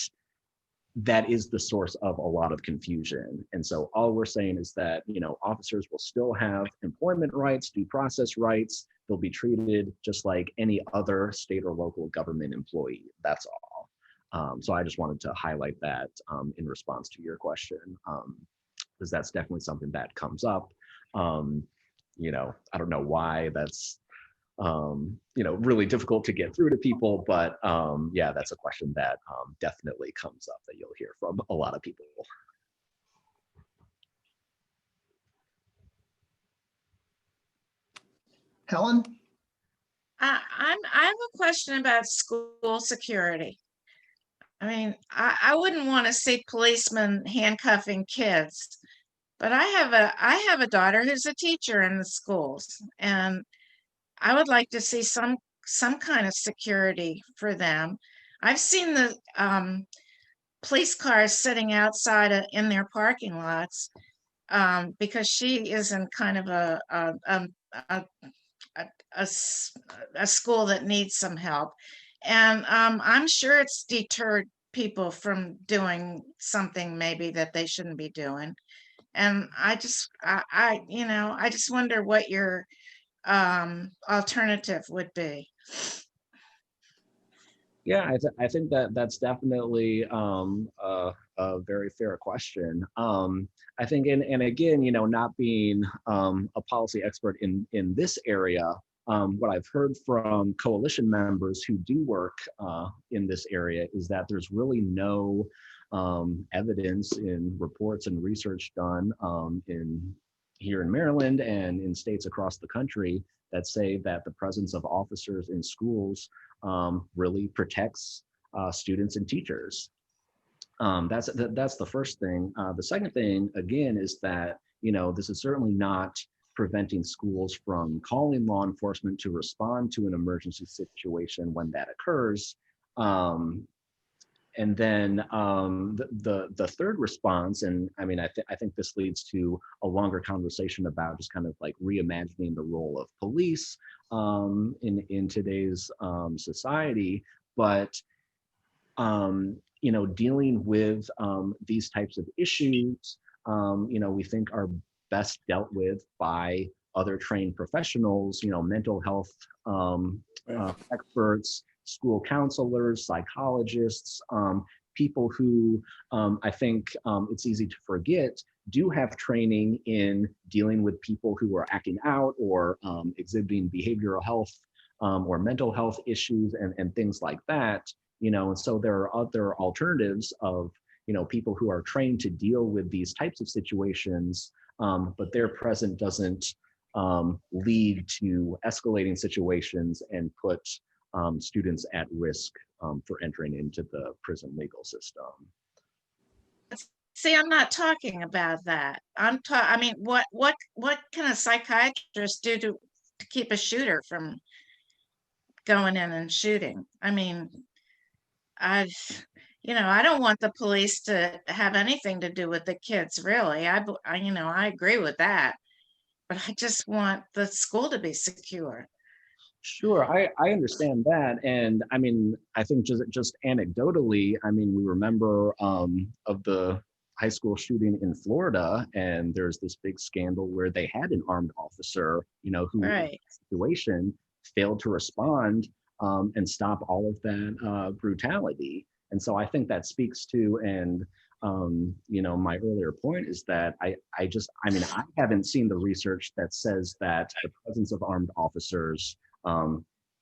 S3: that is the source of a lot of confusion. And so all we're saying is that, officers will still have employment rights, due process rights. They'll be treated just like any other state or local government employee. That's all. So I just wanted to highlight that in response to your question, because that's definitely something that comes up. I don't know why that's really difficult to get through to people, but yeah, that's a question that definitely comes up that you'll hear from a lot of people.
S2: Helen?
S8: I have a question about school security. I mean, I wouldn't want to see policemen handcuffing kids, but I have a daughter who's a teacher in the schools, and I would like to see some kind of security for them. I've seen the police cars sitting outside in their parking lots because she is in kind of a school that needs some help, and I'm sure it's deterred people from doing something maybe that they shouldn't be doing. And I just wonder what your alternative would be.
S3: Yeah, I think that's definitely a very fair question. I think, and again, not being a policy expert in this area, what I've heard from coalition members who do work in this area is that there's really no evidence in reports and research done in here in Maryland and in states across the country that say that the presence of officers in schools really protects students and teachers. That's the first thing. The second thing, again, is that, this is certainly not preventing schools from calling law enforcement to respond to an emergency situation when that occurs. And then the third response, and I mean, I think this leads to a longer conversation about just kind of like reimagining the role of police in today's society, but dealing with these types of issues, we think are best dealt with by other trained professionals, mental health experts, school counselors, psychologists, people who I think it's easy to forget do have training in dealing with people who are acting out or exhibiting behavioral health or mental health issues and things like that. And so there are other alternatives of, people who are trained to deal with these types of situations, but their presence doesn't lead to escalating situations and put students at risk for entering into the prison legal system.
S8: See, I'm not talking about that. I mean, what can a psychiatrist do to keep a shooter from going in and shooting? I mean, I don't want the police to have anything to do with the kids, really. I agree with that, but I just want the school to be secure.
S3: Sure, I understand that. And I mean, I think just anecdotally, I mean, we remember of the high school shooting in Florida, and there's this big scandal where they had an armed officer, who in that situation failed to respond and stop all of that brutality. And so I think that speaks to, and my earlier point is that I haven't seen the research that says that the presence of armed officers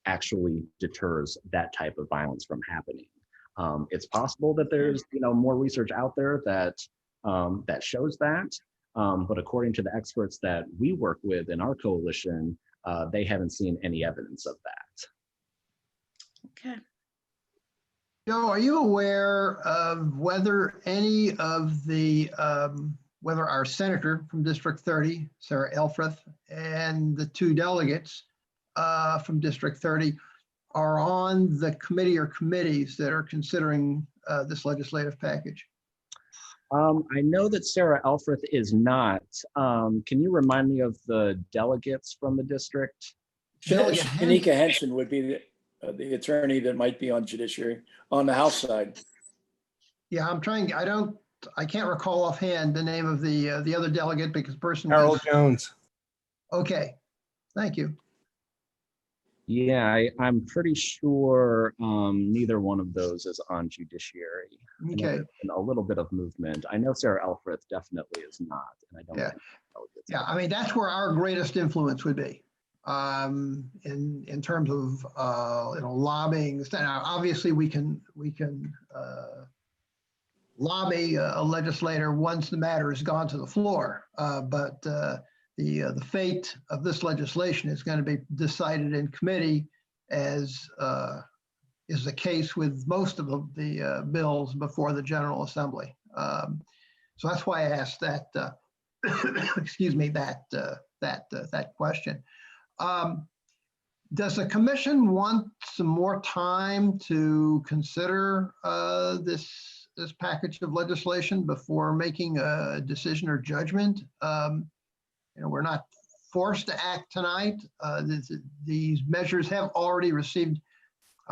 S3: actually deters that type of violence from happening. It's possible that there's more research out there that shows that, but according to the experts that we work with in our coalition, they haven't seen any evidence of that.
S8: Okay.
S2: Joe, are you aware of whether any of the whether our senator from District 30, Sarah Elfreth, and the two delegates from District 30 are on the committee or committees that are considering this legislative package?
S3: I know that Sarah Elfreth is not. Can you remind me of the delegates from the district?
S6: Shanika Henson would be the attorney that might be on judiciary on the House side.
S2: Yeah, I'm trying. I can't recall offhand the name of the other delegate because person.
S9: Harold Jones. Okay,
S2: thank you.
S3: Yeah, I'm pretty sure neither one of those is on judiciary.
S2: Okay.
S3: And a little bit of movement. I know Sarah Elfreth definitely is not, and I don't.
S2: Yeah.
S3: Think
S2: yeah, I mean that's where our greatest influence would be in terms of lobbying. Now, obviously, we can lobby a legislator once the matter has gone to the floor, but the fate of this legislation is going to be decided in committee, as is the case with most of the bills before the General Assembly. So that's why I asked that. Excuse me, that question. Does the commission want some more time to consider this package of legislation before making a decision or judgment? We're not forced to act tonight. These measures have already received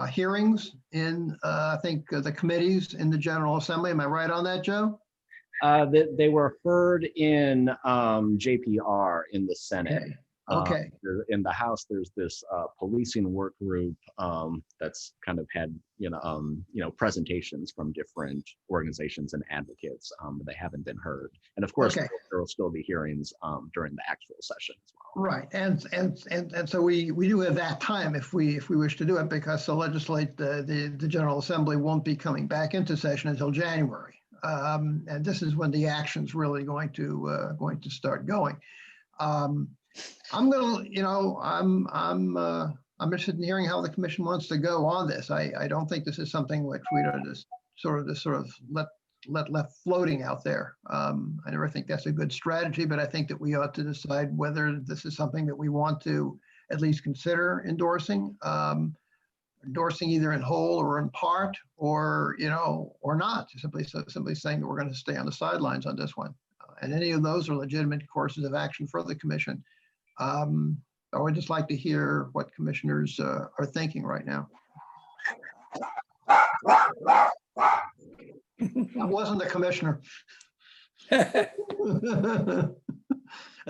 S2: hearings in, I think, the committees in the General Assembly. Am I right on that, Joe?
S3: They were heard in JPR in the Senate.
S2: Okay.
S3: In the House, there's this policing work group that's kind of had presentations from different organizations and advocates, but they haven't been heard. And of course, there will still be hearings during the actual session as well. Right,
S2: and so we do have that time if we wish to do it, because the General Assembly won't be coming back into session until January. And this is when the action's really going to start going. I'm gonna, I'm interested in hearing how the commission wants to go on this. I don't think this is something which we don't just sort of let left floating out there. I never think that's a good strategy, but I think that we ought to decide whether this is something that we want to at least consider endorsing, endorsing either in whole or in part, or or not. Simply saying that we're going to stay on the sidelines on this one. And any of those are legitimate courses of action for the commission. I would just like to hear what commissioners are thinking right now. I wasn't the commissioner. At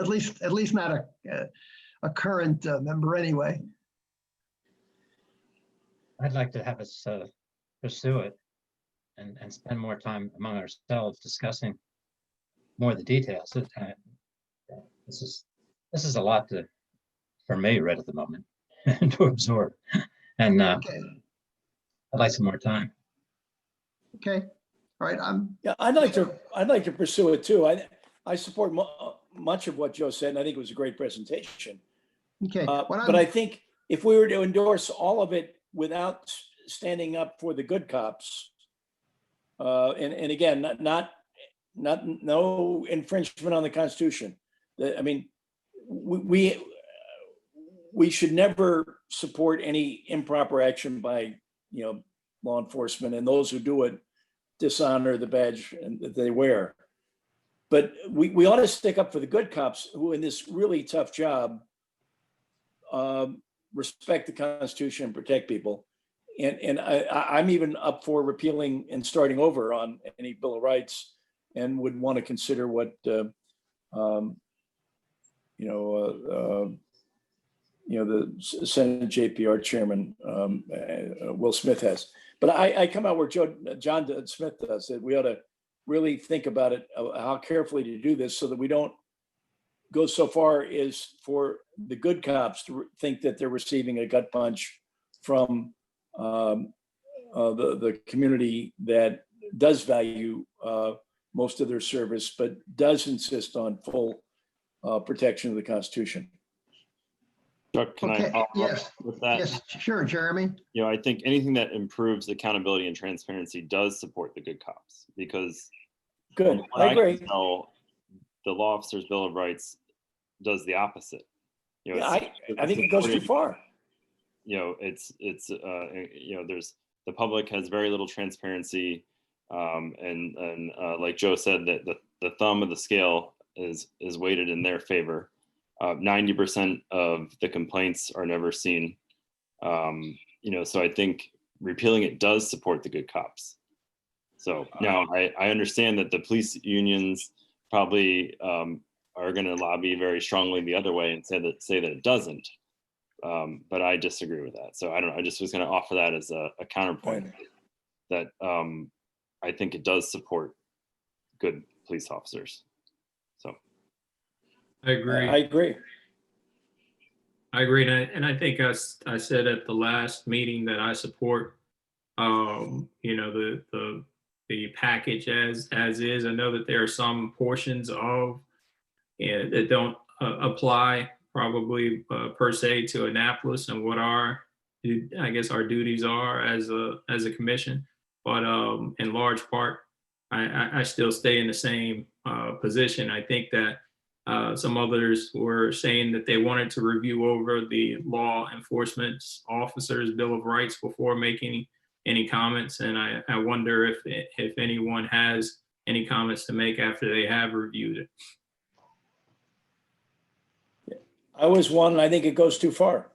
S2: least not a current member anyway.
S10: I'd like to have us pursue it and spend more time among ourselves discussing more of the details. This is a lot for me right at the moment to absorb, and
S2: Okay.
S10: I'd like some more time.
S2: Okay. All right.
S6: Yeah, I'd like to pursue it too. I support much of what Joe said, and I think it was a great presentation.
S2: Okay.
S6: But I think if we were to endorse all of it without standing up for the good cops, and again, no infringement on the Constitution. I mean, we should never support any improper action by law enforcement, and those who do it dishonor the badge that they wear. But we ought to stick up for the good cops who, in this really tough job, respect the Constitution and protect people. And I'm even up for repealing and starting over on any Bill of Rights, and would want to consider what the Senate JPR chairman Will Smith has. But I come out where John Smith does, that we ought to really think about it, how carefully to do this, so that we don't go so far as for the good cops to think that they're receiving a gut punch from the community that does value most of their service, but does insist on full protection of the Constitution.
S7: Chuck, can
S2: Okay.
S7: I follow
S2: Yes.
S7: up with that?
S2: Yes. Sure, Jeremy.
S7: I think anything that improves accountability and transparency does support the good cops, because
S6: Good,
S7: from what
S6: I agree.
S7: can tell, the Law Officers Bill of Rights does the opposite.
S6: Yeah, I think it goes too far.
S7: There's the public has very little transparency, and like Joe said, that the thumb of the scale is weighted in their favor. 90% of the complaints are never seen. So I think repealing it does support the good cops. So now I understand that the police unions probably are going to lobby very strongly the other way and say that it doesn't. But I disagree with that. So I don't know. I just was going to offer that as a counterpoint, that I think it does support good police officers. So
S5: I agree.
S6: I agree.
S5: I agree. And I think I said at the last meeting that I support, the package as is. I know that there are some portions of that don't apply probably per se to Annapolis and what our duties are as a commission. But in large part, I still stay in the same position. I think that some others were saying that they wanted to review over the law enforcement officers' Bill of Rights before making any comments. And I wonder if anyone has any comments to make after they have reviewed it.
S6: I was one, and I think it goes too far.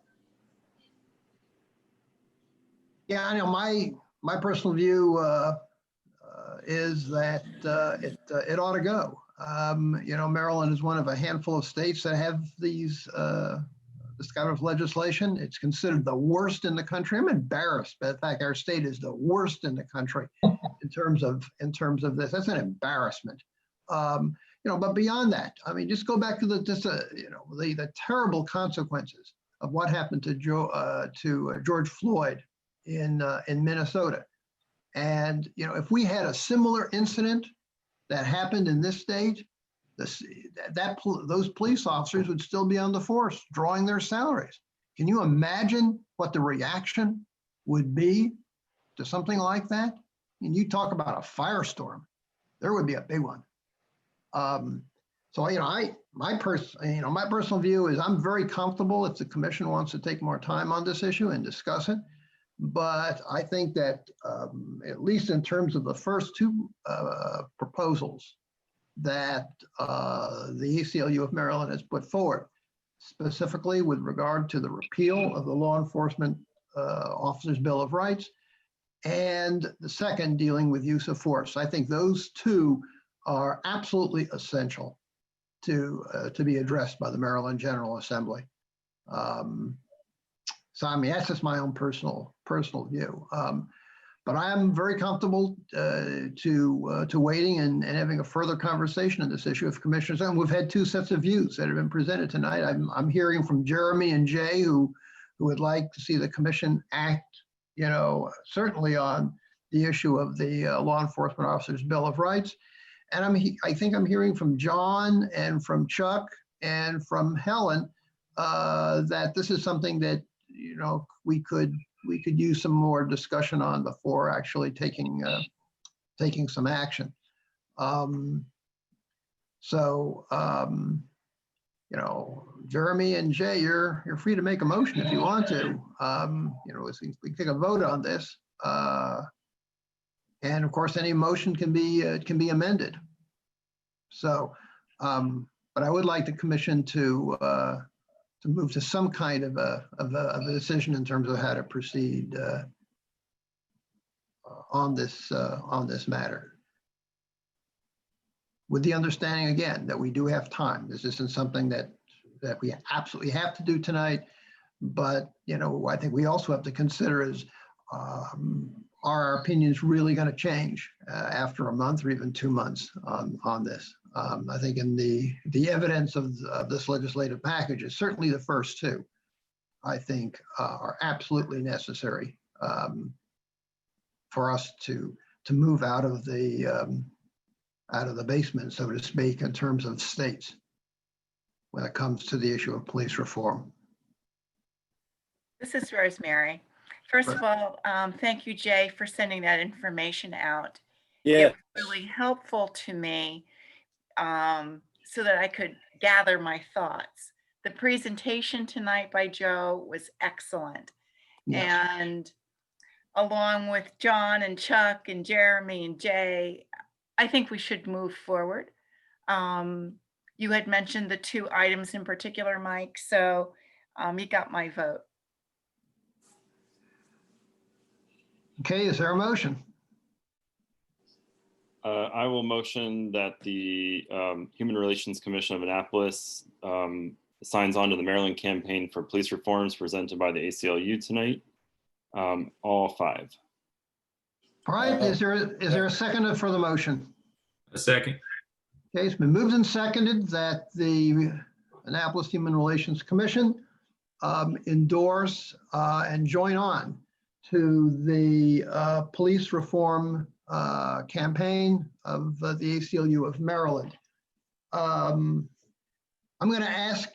S2: Yeah, I know my personal view is that it ought to go. Maryland is one of a handful of states that have this kind of legislation. It's considered the worst in the country. I'm embarrassed by the fact our state is the worst in the country in terms of this. That's an embarrassment. But beyond that, I mean, just go back to the terrible consequences of what happened to George Floyd in Minnesota. And if we had a similar incident that happened in this state, those police officers would still be on the force drawing their salaries. Can you imagine what the reaction would be to something like that? And you talk about a firestorm, there would be a big one. So, my personal view is I'm very comfortable if the commission wants to take more time on this issue and discuss it. But I think that at least in terms of the first two proposals that the ACLU of Maryland has put forward, specifically with regard to the repeal of the Law Enforcement Officers' Bill of Rights, and the second dealing with use of force. I think those two are absolutely essential to be addressed by the Maryland General Assembly. So I mean, that's just my own personal view. But I am very comfortable to waiting and having a further conversation on this issue of commissioners. And we've had two sets of views that have been presented tonight. I'm hearing from Jeremy and Jay who would like to see the commission act, certainly on the issue of the Law Enforcement Officers' Bill of Rights. And I think I'm hearing from John and from Chuck and from Helen that this is something that we could use some more discussion on before actually taking some action. Jeremy and Jay, you're free to make a motion if you want to. We can take a vote on this. And of course, any motion can be amended. So, but I would like the commission to move to some kind of a decision in terms of how to proceed on this matter. With the understanding again that we do have time. This isn't something that we absolutely have to do tonight, but I think we also have to consider is are our opinions really going to change after a month or even 2 months on this? I think in the evidence of this legislative package is certainly the first two, I think are absolutely necessary for us to move out of the basement, so to speak, in terms of states when it comes to the issue of police reform.
S11: This is Rosemary. First of all, thank you, Jay, for sending that information out.
S6: Yeah.
S11: It was really helpful to me so that I could gather my thoughts. The presentation tonight by Joe was excellent.
S2: Yes.
S11: And along with John and Chuck and Jeremy and Jay, I think we should move forward. You had mentioned the two items in particular, Mike, so you got my vote.
S2: Okay, is there a motion?
S7: I will motion that the Human Relations Commission of Annapolis signs on to the Maryland Campaign for Police Reforms presented by the ACLU tonight. All five.
S2: All right, is there a second for the motion?
S5: A second.
S2: Okay, it's been moved and seconded that the Annapolis Human Relations Commission endorse and join on to the police reform campaign of the ACLU of Maryland. I'm going to ask,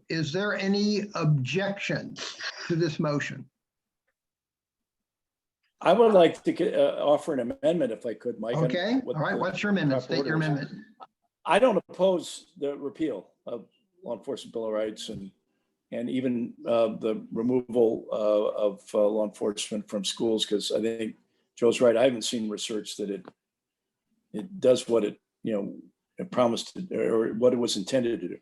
S2: is there any objection to this motion?
S6: I would like to offer an amendment if I could, Mike.
S2: Okay, all right, what's your amendment? State your amendment.
S6: I don't oppose the repeal of Law Enforcement Bill of Rights and even the removal of law enforcement from schools, because I think Joe's right. I haven't seen research that it does what it promised to, or what it was intended to do.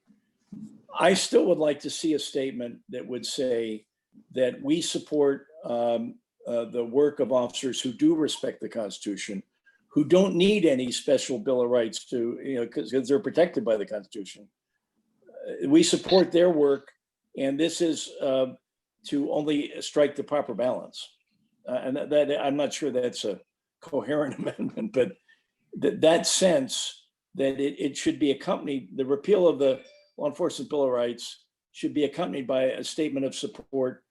S6: I still would like to see a statement that would say that we support the work of officers who do respect the Constitution, who don't need any special Bill of Rights to, because they're protected by the Constitution. We support their work, and this is to only strike the proper balance. And that I'm not sure that's a coherent amendment, but that sense that it should be accompanied, the repeal of the Law Enforcement Bill of Rights should be accompanied by a statement of support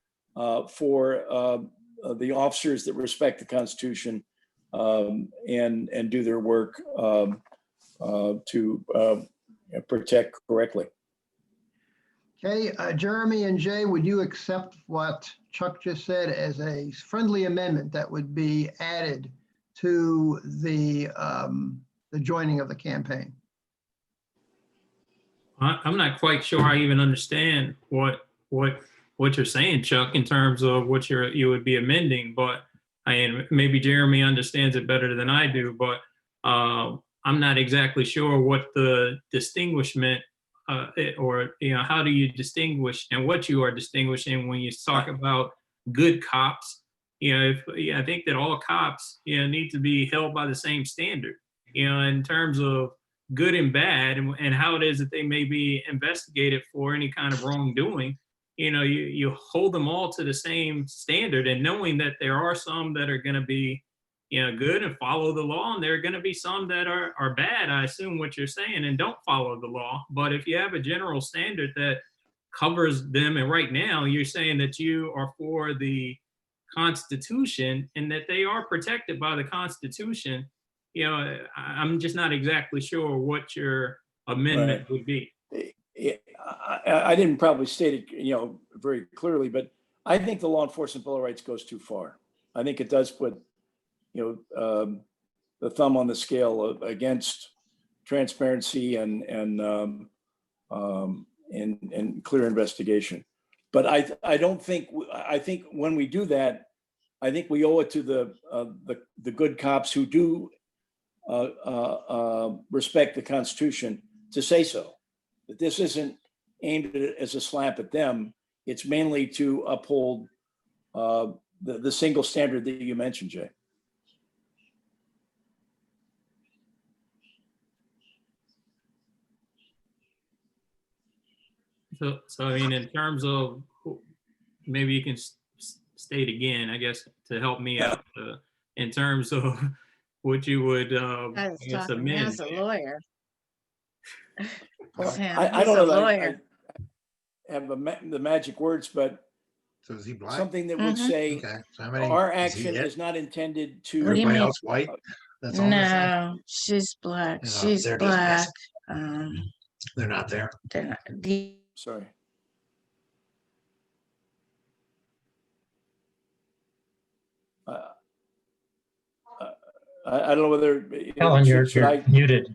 S6: for the officers that respect the Constitution and do their work to protect correctly.
S2: Okay, Jeremy and Jay, would you accept what Chuck just said as a friendly amendment that would be added to the joining of the campaign?
S5: I'm not quite sure I even understand what you're saying, Chuck, in terms of what you would be amending, but maybe Jeremy understands it better than I do, but I'm not exactly sure what the distinguishment or how do you distinguish and what you are distinguishing when you talk about good cops. I think that all cops need to be held by the same standard, in terms of good and bad, and how it is that they may be investigated for any kind of wrongdoing. You hold them all to the same standard, and knowing that there are some that are going to be good and follow the law, and there are going to be some that are bad, I assume what you're saying, and don't follow the law. But if you have a general standard that covers them, and right now you're saying that you are for the Constitution and that they are protected by the Constitution, I'm just not exactly sure what your amendment would be.
S6: I didn't probably state it, very clearly, but I think the Law Enforcement Bill of Rights goes too far. I think it does put, the thumb on the scale against transparency and clear investigation. But I don't think, I think when we do that, I think we owe it to the good cops who do respect the Constitution to say so. That this isn't aimed at as a slap at them. It's mainly to uphold the single standard that you mentioned, Jay.
S5: So I mean, in terms of, maybe you can state again, I guess, to help me out, in terms of what you would,
S8: I was talking
S5: amend.
S8: as a lawyer.
S6: I don't know that I have the magic words, but
S9: So is he black?
S6: something that would say
S9: Okay. So how many?
S6: our
S9: is he
S6: action
S9: it?
S6: is not intended
S8: What do you
S9: Everybody
S8: mean?
S9: else white? That's all they're saying?
S8: No, she's black.
S9: Yeah,
S8: She's
S9: they're just
S8: black.
S9: They're not there.
S8: They're not,
S6: sorry. I don't know whether
S10: Helen, you're muted.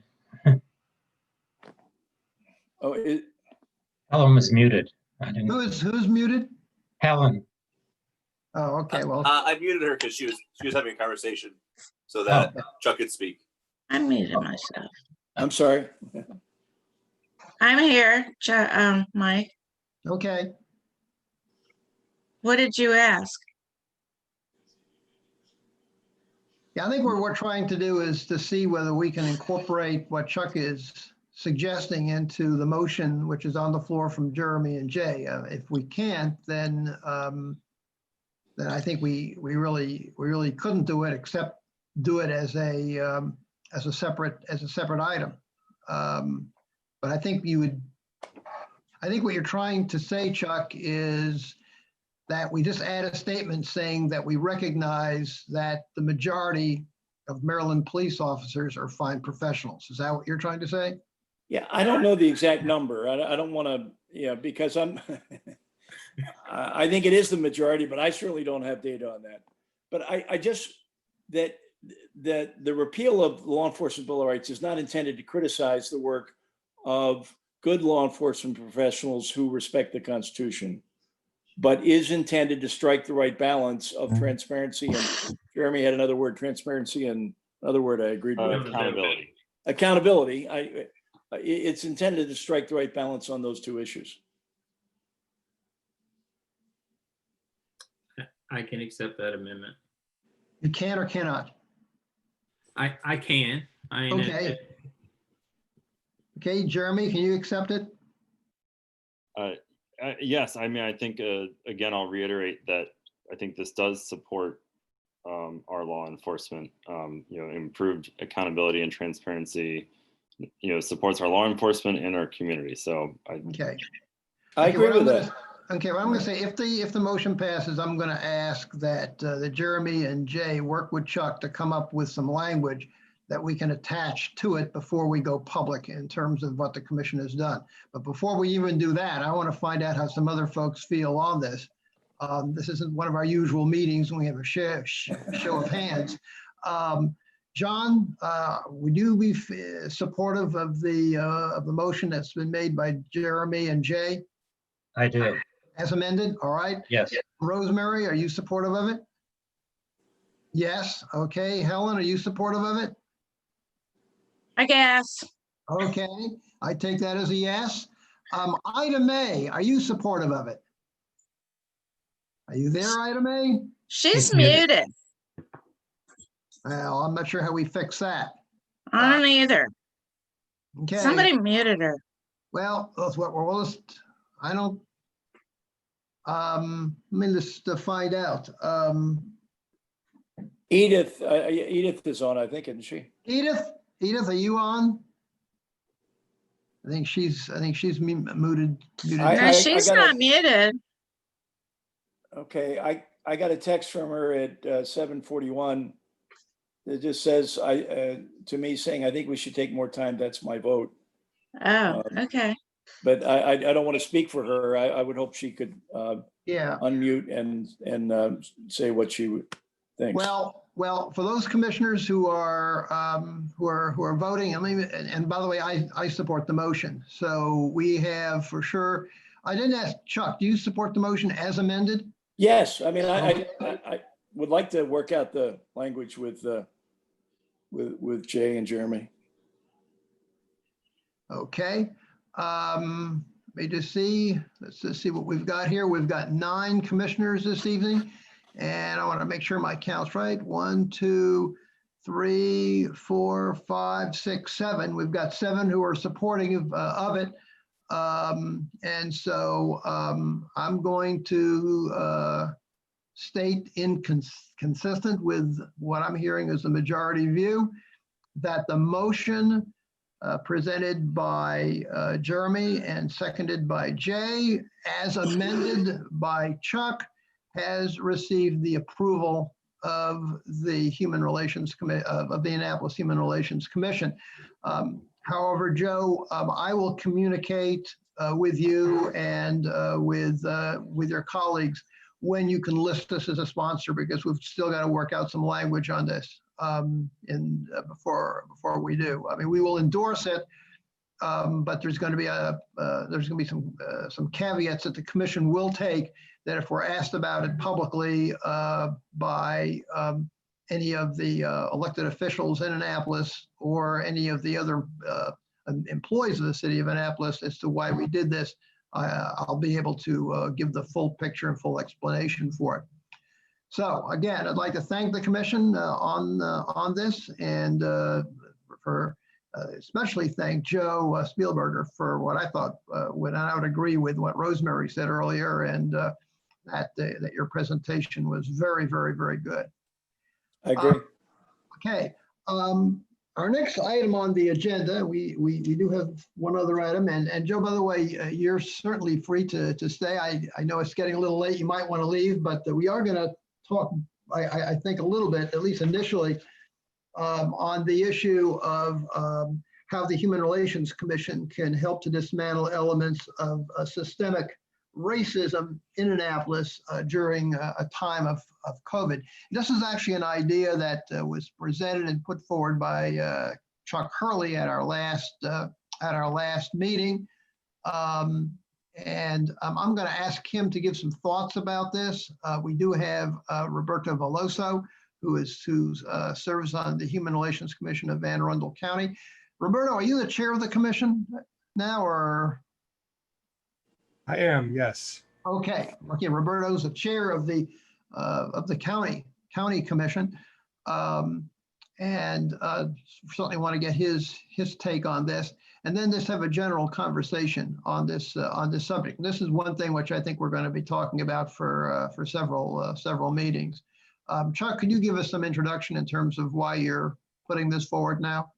S6: Oh,
S10: Helen was muted. I didn't.
S2: Who's muted?
S10: Helen.
S2: Oh, okay, well,
S1: I muted her because she was having a conversation so that Chuck could speak.
S8: I muted myself.
S6: I'm sorry.
S8: I'm here, Mike.
S2: okay.
S8: What did you ask?
S2: Yeah, I think what we're trying to do is to see whether we can incorporate what Chuck is suggesting into the motion, which is on the floor from Jeremy and Jay. If we can't, then I think we really couldn't do it, except do it as a separate item. But I think what you're trying to say, Chuck, is that we just add a statement saying that we recognize that the majority of Maryland police officers are fine professionals. Is that what you're trying to say?
S6: Yeah, I don't know the exact number. I don't want to, because I think it is the majority, but I certainly don't have data on that. But I just, that the repeal of the Law Enforcement Bill of Rights is not intended to criticize the work of good law enforcement professionals who respect the Constitution, but is intended to strike the right balance of transparency. And Jeremy had another word, transparency, and another word I agreed with.
S7: Accountability.
S6: Accountability. It's intended to strike the right balance on those two issues.
S5: I can accept that amendment.
S2: You can or cannot?
S5: I can. I mean,
S2: Okay. Okay, Jeremy, can you accept it?
S7: Yes, I mean, I think, again, I'll reiterate that I think this does support our law enforcement, improved accountability and transparency, supports our law enforcement and our community. So
S2: Okay.
S6: I agree with that.
S2: Okay, well, I'm going to say if the motion passes, I'm going to ask that Jeremy and Jay work with Chuck to come up with some language that we can attach to it before we go public in terms of what the commission has done. But before we even do that, I want to find out how some other folks feel on this. This isn't one of our usual meetings when we have a show of hands. John, would you be supportive of the motion that's been made by Jeremy and Jay
S10: I do.
S2: as amended? All right.
S10: Yes.
S2: Rosemary, are you supportive of it? Yes. Okay. Helen, are you supportive of it?
S8: I guess.
S2: Okay. I take that as a yes. Ida May, are you supportive of it? Are you there, Ida May?
S8: She's muted.
S2: Well, I'm not sure how we fix that.
S8: I don't either.
S2: Okay.
S8: Somebody muted her.
S2: Well, that's what we're, I don't, let me just find out.
S6: Edith is on, I think, isn't she?
S2: Edith, are you on? I think she's muted.
S8: No, she's not muted.
S6: Okay, I got a text from her at 7:41. It just says to me saying, I think we should take more time. That's my vote.
S8: Oh, okay.
S6: But I don't want to speak for her. I would hope she could
S2: Yeah.
S6: unmute and say what she thinks.
S2: Well, for those commissioners who are voting, and by the way, I support the motion. So we have for sure. I didn't ask Chuck. Do you support the motion as amended?
S6: Yes, I mean
S2: Okay.
S6: I would like to work out the language with Jay and Jeremy.
S2: Okay. Let me just see. Let's just see what we've got here. We've got 9 commissioners this evening, and I want to make sure my count's right. 1, 2, 3, 4, 5, 6, 7. We've got 7 who are supporting of it. And so I'm going to state consistent with what I'm hearing as the majority view, that the motion presented by Jeremy and seconded by Jay, as amended by Chuck, has received the approval of the Human Relations Committee of the Annapolis Human Relations Commission. However, Joe, I will communicate with you and with your colleagues when you can list us as a sponsor, because we've still got to work out some language on this before we do. I mean, we will endorse it, but there's going to be some caveats that the commission will take, that if we're asked about it publicly by any of the elected officials in Annapolis or any of the other employees of the city of Annapolis as to why we did this, I'll be able to give the full picture and full explanation for it. So again, I'd like to thank the commission on this, and especially thank Joe Spielberger for what I thought, when I would agree with what Rosemary said earlier, and that your presentation was very, very, very good.
S6: I agree.
S2: Okay. Our next item on the agenda, we do have one other item, and Joe, by the way, you're certainly free to stay. I know it's getting a little late. You might want to leave, but we are going to talk, I think, a little bit, at least initially, on the issue of how the Human Relations Commission can help to dismantle elements of systemic racism in Annapolis during a time of COVID. This is actually an idea that was presented and put forward by Chuck Hurley at our last meeting. And I'm going to ask him to give some thoughts about this. We do have Roberto Veloso, who serves on the Human Relations Commission of Anne Arundel County. Roberto, are you the chair of the commission now, or?
S12: I am, yes.
S2: Okay. Roberto's the chair of the county commission, and certainly want to get his take on this, and then just have a general conversation on this subject. And this is one thing which I think we're going to be talking about for several meetings. Chuck, could you give us some introduction in terms of why you're putting this forward now?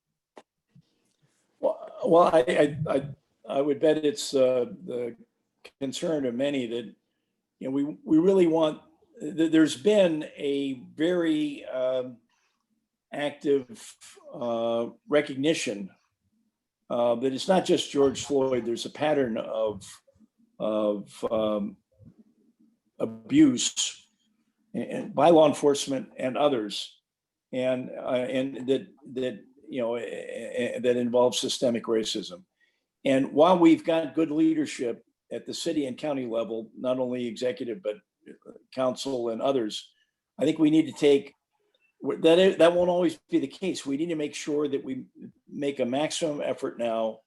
S6: Well, I would bet it's the concern of many that, you know, we really want. There's been a very active recognition that it's not just George Floyd. There's a pattern of abuse and by law enforcement and others, and that that involves systemic racism. And while we've got good leadership at the city and county level, not only executive but council and others, I think we need to take that won't always be the case. We need to make sure that we make a maximum effort now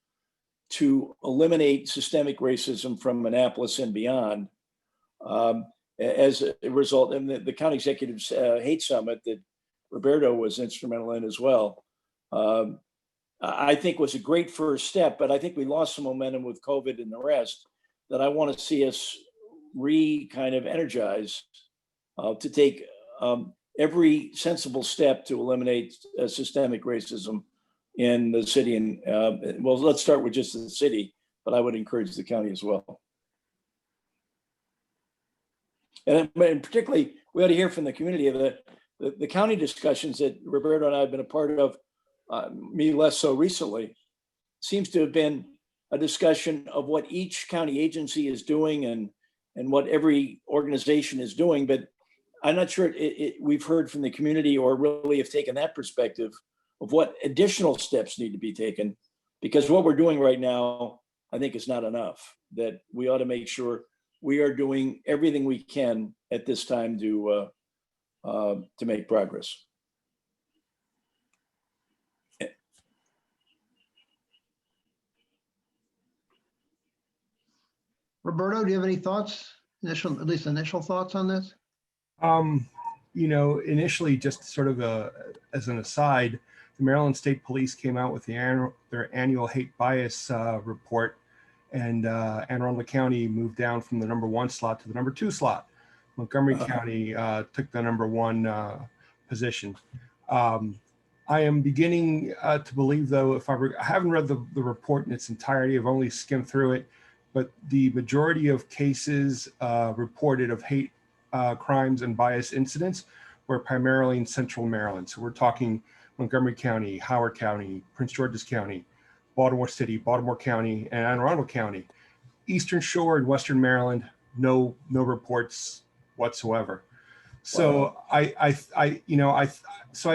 S6: to eliminate systemic racism from Annapolis and beyond. As a result, and the county executives hate summit that Roberto was instrumental in as well, I think was a great first step, but I think we lost some momentum with COVID and the rest that I want to see us kind of energize to take every sensible step to eliminate systemic racism in the city. And well, let's start with just the city, but I would encourage the county as well. And particularly, we ought to hear from the community of the county discussions that Roberto and I have been a part of, me less so recently, seems to have been a discussion of what each county agency is doing and what every organization is doing. But I'm not sure we've heard from the community or really have taken that perspective of what additional steps need to be taken, because what we're doing right now, I think, is not enough, that we ought to make sure we are doing everything we can at this time to make progress.
S2: Roberto, do you have any thoughts, at least initial thoughts on this?
S12: Initially, just sort of as an aside, the Maryland State Police came out with their annual hate bias report, and Anne Arundel County moved down from the #1 slot to the #2 slot. Montgomery County took the #1 position. I am beginning to believe, though, I haven't read the report in its entirety, I've only skimmed through it, but the majority of cases reported of hate crimes and bias incidents were primarily in central Maryland. So we're talking Montgomery County, Howard County, Prince George's County, Baltimore City, Baltimore County, and Anne Arundel County. Eastern Shore and Western Maryland, no reports whatsoever. So wow. I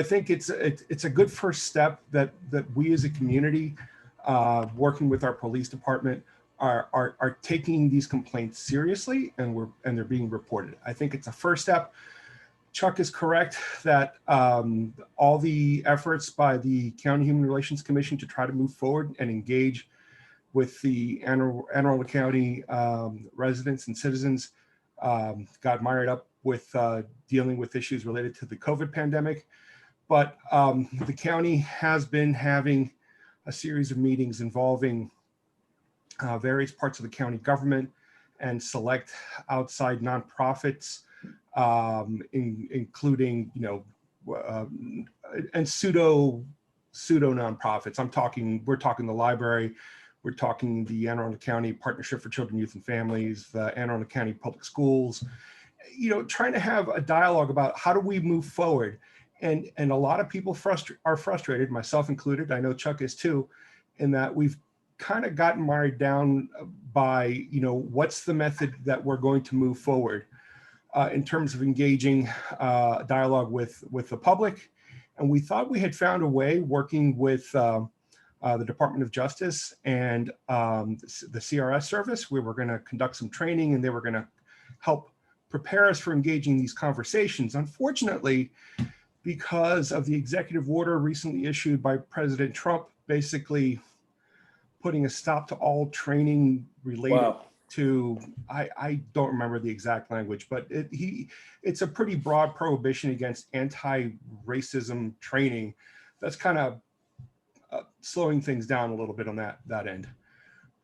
S12: think it's a good first step that we as a community, working with our police department, are taking these complaints seriously, and they're being reported. I think it's a first step. Chuck is correct that all the efforts by the County Human Relations Commission to try to move forward and engage with the Anne Arundel County residents and citizens got mired up with dealing with issues related to the COVID pandemic. But the county has been having a series of meetings involving various parts of the county government and select outside nonprofits, including, and pseudo nonprofits. We're talking the library, we're talking the Anne Arundel County Partnership for Children, Youth, and Families, the Anne Arundel County Public Schools, trying to have a dialogue about how do we move forward. And a lot of people are frustrated, myself included, I know Chuck is too, in that we've kind of gotten mired down by, what's the method that we're going to move forward in terms of engaging dialogue with the public. And we thought we had found a way, working with the Department of Justice and the CRS service, where we're going to conduct some training and they were going to help prepare us for engaging these conversations. Unfortunately, because of the executive order recently issued by President Trump, basically putting a stop to all training related to, I don't remember the exact language, but it's a pretty broad prohibition against anti-racism training. That's kind of slowing things down a little bit on that end.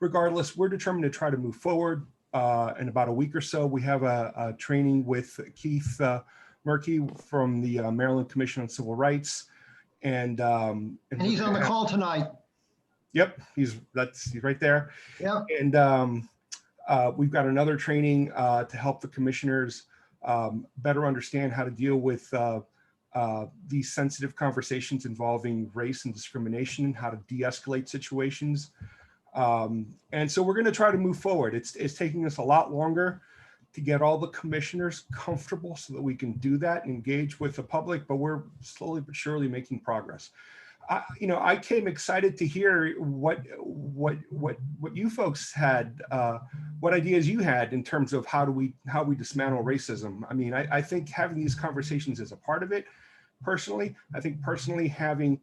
S12: Regardless, we're determined to try to move forward. In about a week or so, we have a training with Keith Murky from the Maryland Commission on Civil Rights. And
S2: he's on the call tonight.
S12: Yep, he's right there.
S2: Yeah.
S12: And we've got another training to help the commissioners better understand how to deal with these sensitive conversations involving race and discrimination and how to de-escalate situations. And so we're going to try to move forward. It's taking us a lot longer to get all the commissioners comfortable so that we can do that and engage with the public, but we're slowly but surely making progress. I came excited to hear what you folks had, what ideas you had in terms of how we dismantle racism. I mean, I think having these conversations is a part of it. Personally, I think having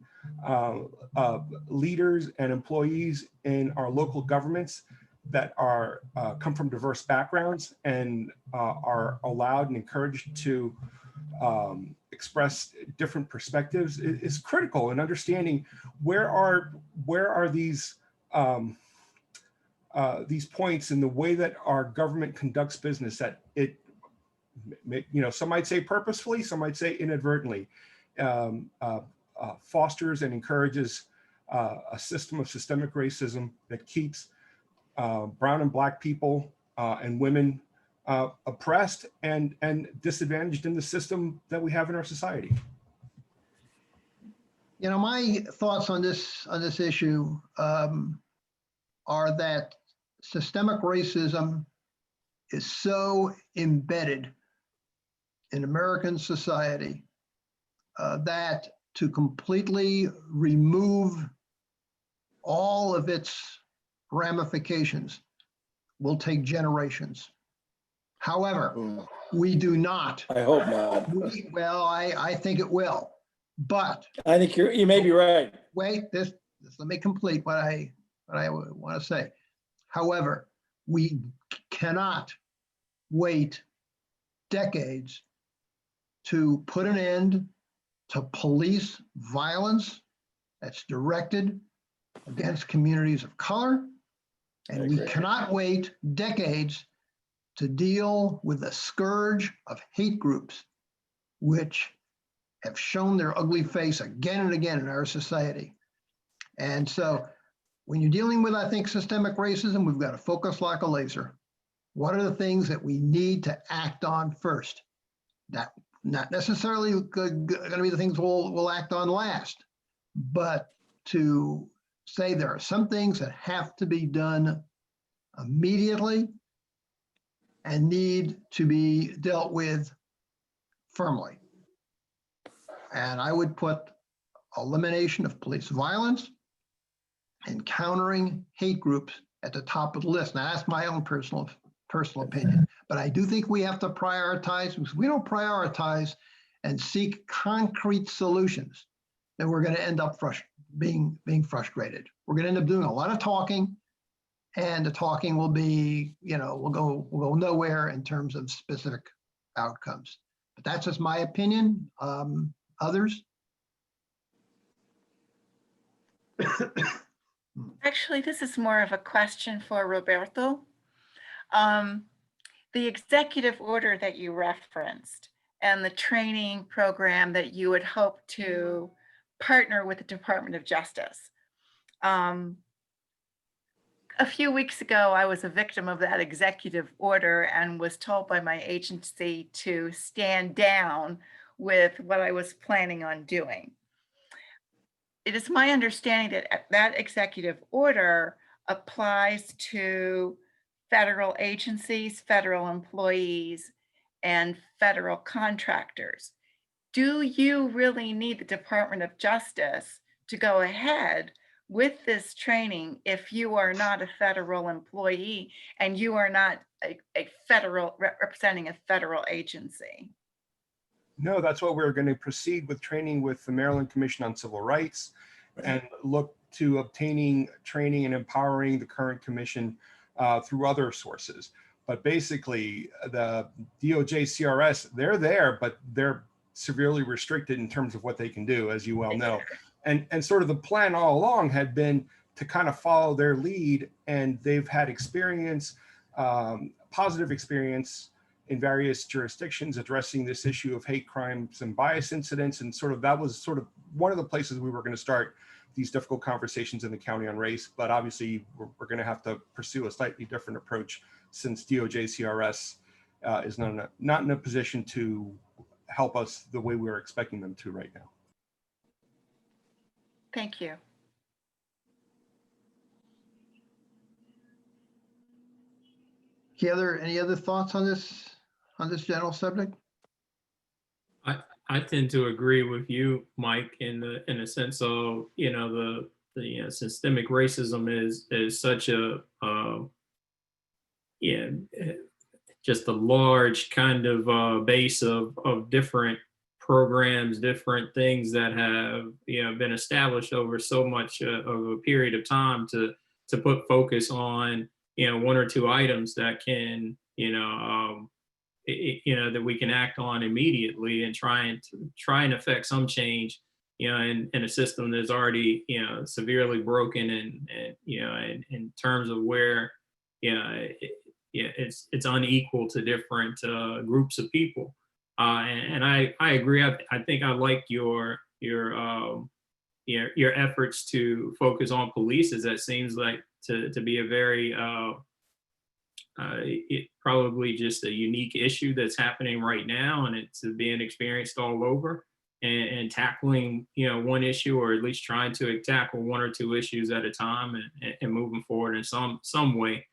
S12: leaders and employees in our local governments that are come from diverse backgrounds and are allowed and encouraged to express different perspectives is critical in understanding where are these points in the way that our government conducts business, that it, some might say purposefully, some might say inadvertently, fosters and encourages a system of systemic racism that keeps brown and black people and women oppressed and disadvantaged in the system that we have in our society.
S2: My thoughts on this issue are that systemic racism is so embedded in American society that to completely remove all of its ramifications will take generations. However, we do not.
S6: I hope not.
S2: I think it will, but
S6: I think you may be right.
S2: Wait, let me complete what I want to say. However, we cannot wait decades to put an end to police violence that's directed against communities of color. And we cannot wait decades to deal with the scourge of hate groups, which have shown their ugly face again and again in our society. And so when you're dealing with, I think, systemic racism, we've got to focus like a laser. What are the things that we need to act on first? That not necessarily going to be the things we'll act on last, but to say there are some things that have to be done immediately and need to be dealt with firmly. And I would put elimination of police violence and countering hate groups at the top of the list. Now, that's my own personal opinion, but I do think we have to prioritize. Because we don't prioritize and seek concrete solutions, then we're going to end up being frustrated. We're going to end up doing a lot of talking, and the talking will be, we'll go nowhere in terms of specific outcomes. But that's just my opinion. Others?
S11: Actually, this is more of a question for Roberto. The executive order that you referenced and the training program that you would hope to partner with the Department of Justice. A few weeks ago, I was a victim of that executive order and was told by my agency to stand down with what I was planning on doing. It is my understanding that that executive order applies to federal agencies, federal employees, and federal contractors. Do you really need the Department of Justice to go ahead with this training if you are not a federal employee and you are not a federal representing a federal agency?
S12: No, that's what we're going to proceed with, training with the Maryland Commission on Civil Rights and look to obtaining training and empowering the current commission through other sources. But basically the DOJ CRS, they're there, but they're severely restricted in terms of what they can do, as you well know. And sort of the plan all along had been to kind of follow their lead, and they've had experience, positive experience in various jurisdictions addressing this issue of hate crimes and bias incidents. And sort of that was sort of one of the places we were going to start these difficult conversations in the county on race. But obviously we're going to have to pursue a slightly different approach since DOJ CRS is not in a position to help us the way we're expecting them to right now.
S11: Thank you.
S2: Any other thoughts on this general subject?
S5: I tend to agree with you, Mike, in the sense of, the systemic racism is such a just a large kind of base of different programs, different things that have been established over so much of a period of time to put focus on one or two items that can that we can act on immediately and try and affect some change in a system that's already severely broken and in terms of where it's unequal to different groups of people. And I agree. I think I like your efforts to focus on police, as that seems like to be a very probably just a unique issue that's happening right now, and it's being experienced all over. And tackling one issue, or at least trying to tackle one or two issues at a time, and moving forward in some way,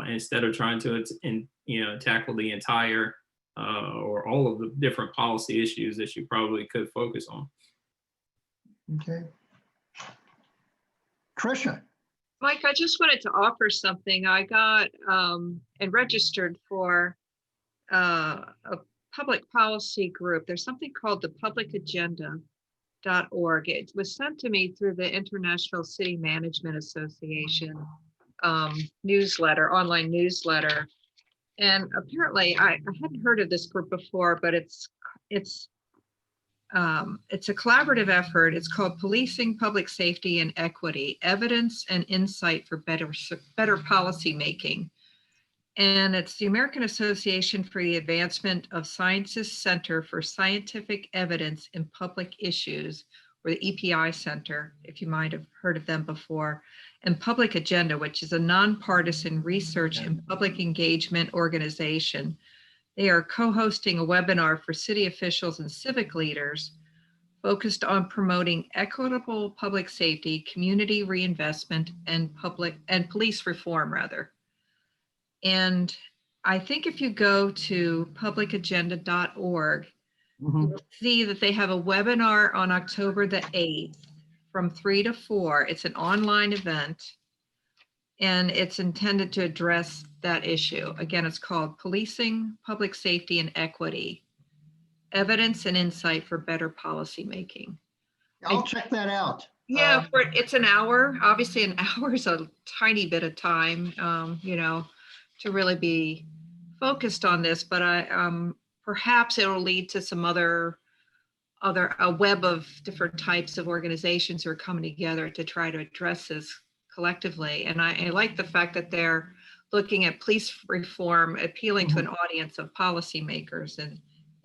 S5: instead of trying to tackle the entire or all of the different policy issues that you probably could focus on.
S2: Okay. Tricia.
S13: Mike, I just wanted to offer something. I got and registered for a public policy group. There's something called the publicagenda.org. It was sent to me through the International City Management Association newsletter, online newsletter. And apparently I hadn't heard of this group before, but it's a collaborative effort. It's called Policing, Public Safety, and Equity, Evidence and Insight for Better Policy Making. And it's the American Association for the Advancement of Sciences Center for Scientific Evidence in Public Issues, or the EPI Center, if you might have heard of them before, and Public Agenda, which is a nonpartisan research and public engagement organization. They are co-hosting a webinar for city officials and civic leaders focused on promoting equitable public safety, community reinvestment, and police reform, rather. And I think if you go to publicagenda.org, you'll see that they have a webinar on October the 8th from 3 to 4. It's an online event, and it's intended to address that issue. Again, it's called Policing, Public Safety, and Equity, Evidence and Insight for Better Policy Making.
S2: I'll check that out.
S13: Yeah, it's an hour. Obviously, an hour is a tiny bit of time, to really be focused on this, but perhaps it will lead to some a web of different types of organizations who are coming together to try to address this collectively. And I like the fact that they're looking at police reform, appealing to an audience of policymakers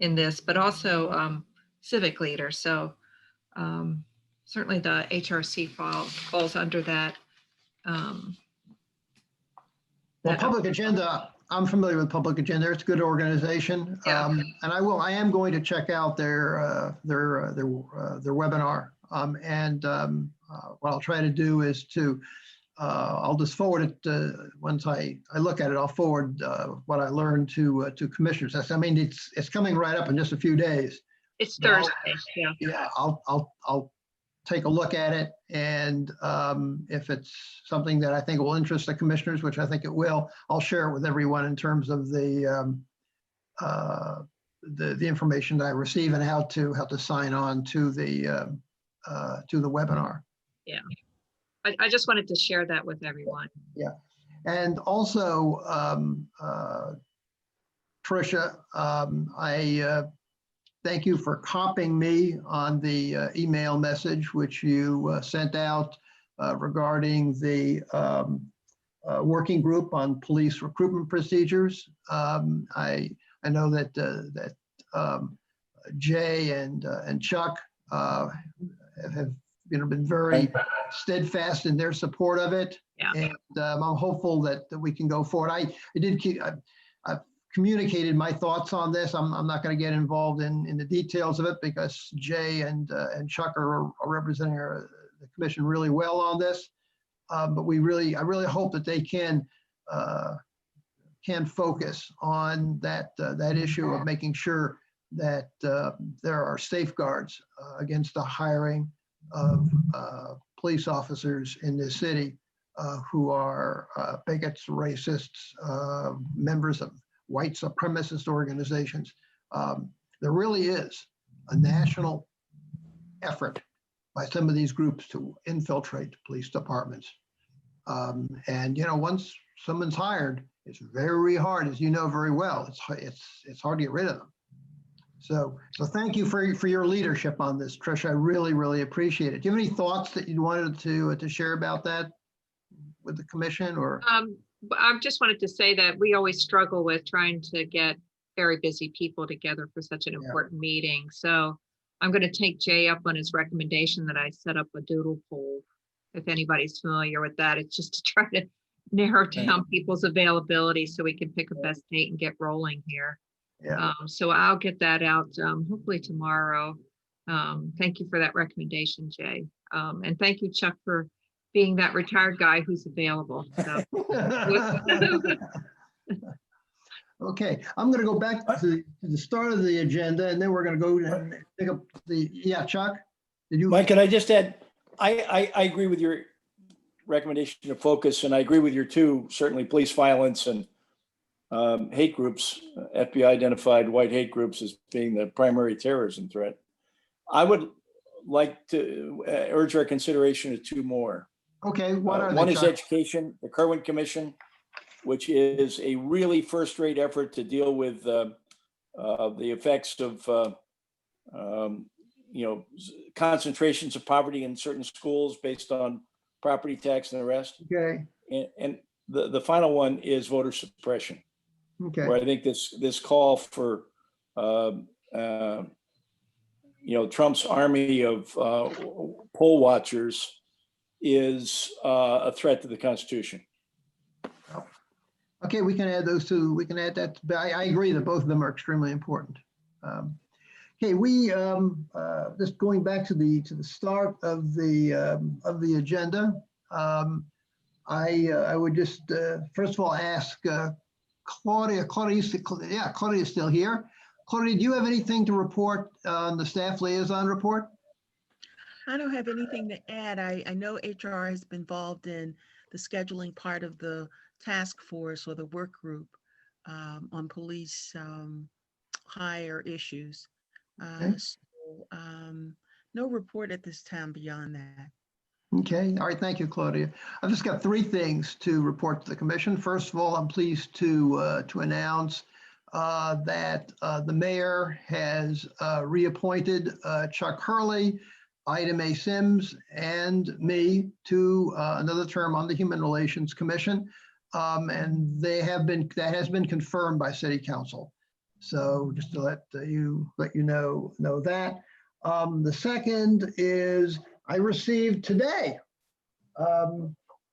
S13: in this, but also civic leaders. So certainly the HRC falls under that.
S2: Well, Public Agenda, I'm familiar with Public Agenda. It's a good organization, and I am going to check out their webinar. What I'll try to do is I'll just forward it once I look at it. I'll forward what I learned to commissioners. I mean, it's coming right up in just a few days.
S13: It's Thursday.
S2: Yeah, I'll take a look at it, and if it's something that I think will interest the commissioners, which I think it will, I'll share it with everyone in terms of the information that I receive and how to sign on to the webinar.
S13: Yeah, I just wanted to share that with everyone.
S2: Yeah, and also, Tricia, I thank you for copying me on the email message which you sent out regarding the working group on police recruitment procedures. I know that Jay and Chuck have been very steadfast in their support of it, and I'm hopeful that we can go forward. I've communicated my thoughts on this. I'm not going to get involved in the details of it because Jay and Chuck are representing the commission really well on this. But I really hope that they can focus on that issue of making sure that there are safeguards against the hiring of police officers in this city who are bigots, racists, members of white supremacist organizations. There really is a national effort by some of these groups to infiltrate police departments. And once someone's hired, it's very hard, as you know very well. It's hard to get rid of them. So thank you for your leadership on this, Trish. I really, really appreciate it. Do you have any thoughts that you wanted to share about that with the commission, or?
S13: I just wanted to say that we always struggle with trying to get very busy people together for such an important meeting. So I'm going to take Jay up on his recommendation that I set up a doodle poll. If anybody's familiar with that, it's just to try to narrow down people's availability so we can pick a best date and get rolling here.
S2: Yeah.
S13: So I'll get that out hopefully tomorrow. Thank you for that recommendation, Jay. And thank you, Chuck, for being that retired guy who's available. So.
S2: Okay, I'm going to go back to the start of the agenda, and then we're going to go and pick up Chuck, did you?
S6: Mike, can I just add, I agree with your recommendation to focus, and I agree with your two, certainly police violence and hate groups, FBI identified white hate groups as being the primary terrorism threat. I would like to urge our consideration of two more.
S2: Okay, what are they?
S6: One is education, the Kerwin Commission, which is a really first-rate effort to deal with the effects of concentrations of poverty in certain schools based on property tax and the rest.
S2: Okay.
S6: And the final one is voter suppression.
S2: Okay.
S6: Where I think this call for Trump's army of poll watchers is a threat to the Constitution.
S2: Okay, we can add those two. We can add that. But I agree that both of them are extremely important. Okay, we just going back to the start of the agenda. I would just first of all ask Claudia. Claudia's still here. Claudia, do you have anything to report on the staff liaison report?
S14: I don't have anything to add. I know HR has been involved in the scheduling part of the task force or the work group on police hire issues.
S2: Okay.
S14: No report at this time beyond that.
S2: Okay, all right, thank you, Claudia. I've just got three things to report to the commission. First of all, I'm pleased to announce that the mayor has reappointed Chuck Hurley, Ida Mae Sims, and me to another term on the Human Relations Commission. And that has been confirmed by City Council. So just to let you know that. The second is I received today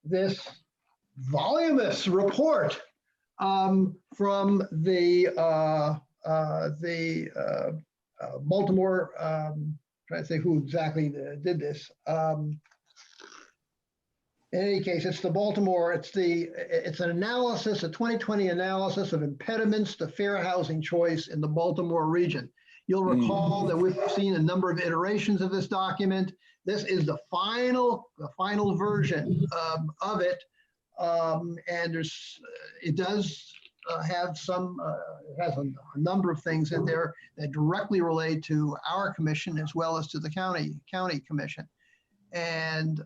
S2: this voluminous report from the Baltimore. Trying to think who exactly did this. In any case, it's the Baltimore. It's an analysis, a 2020 analysis of impediments to fair housing choice in the Baltimore region. You'll recall that we've seen a number of iterations of this document. This is the final version of it, and it does have it has a number of things in there that directly relate to our commission as well as to the county commission. And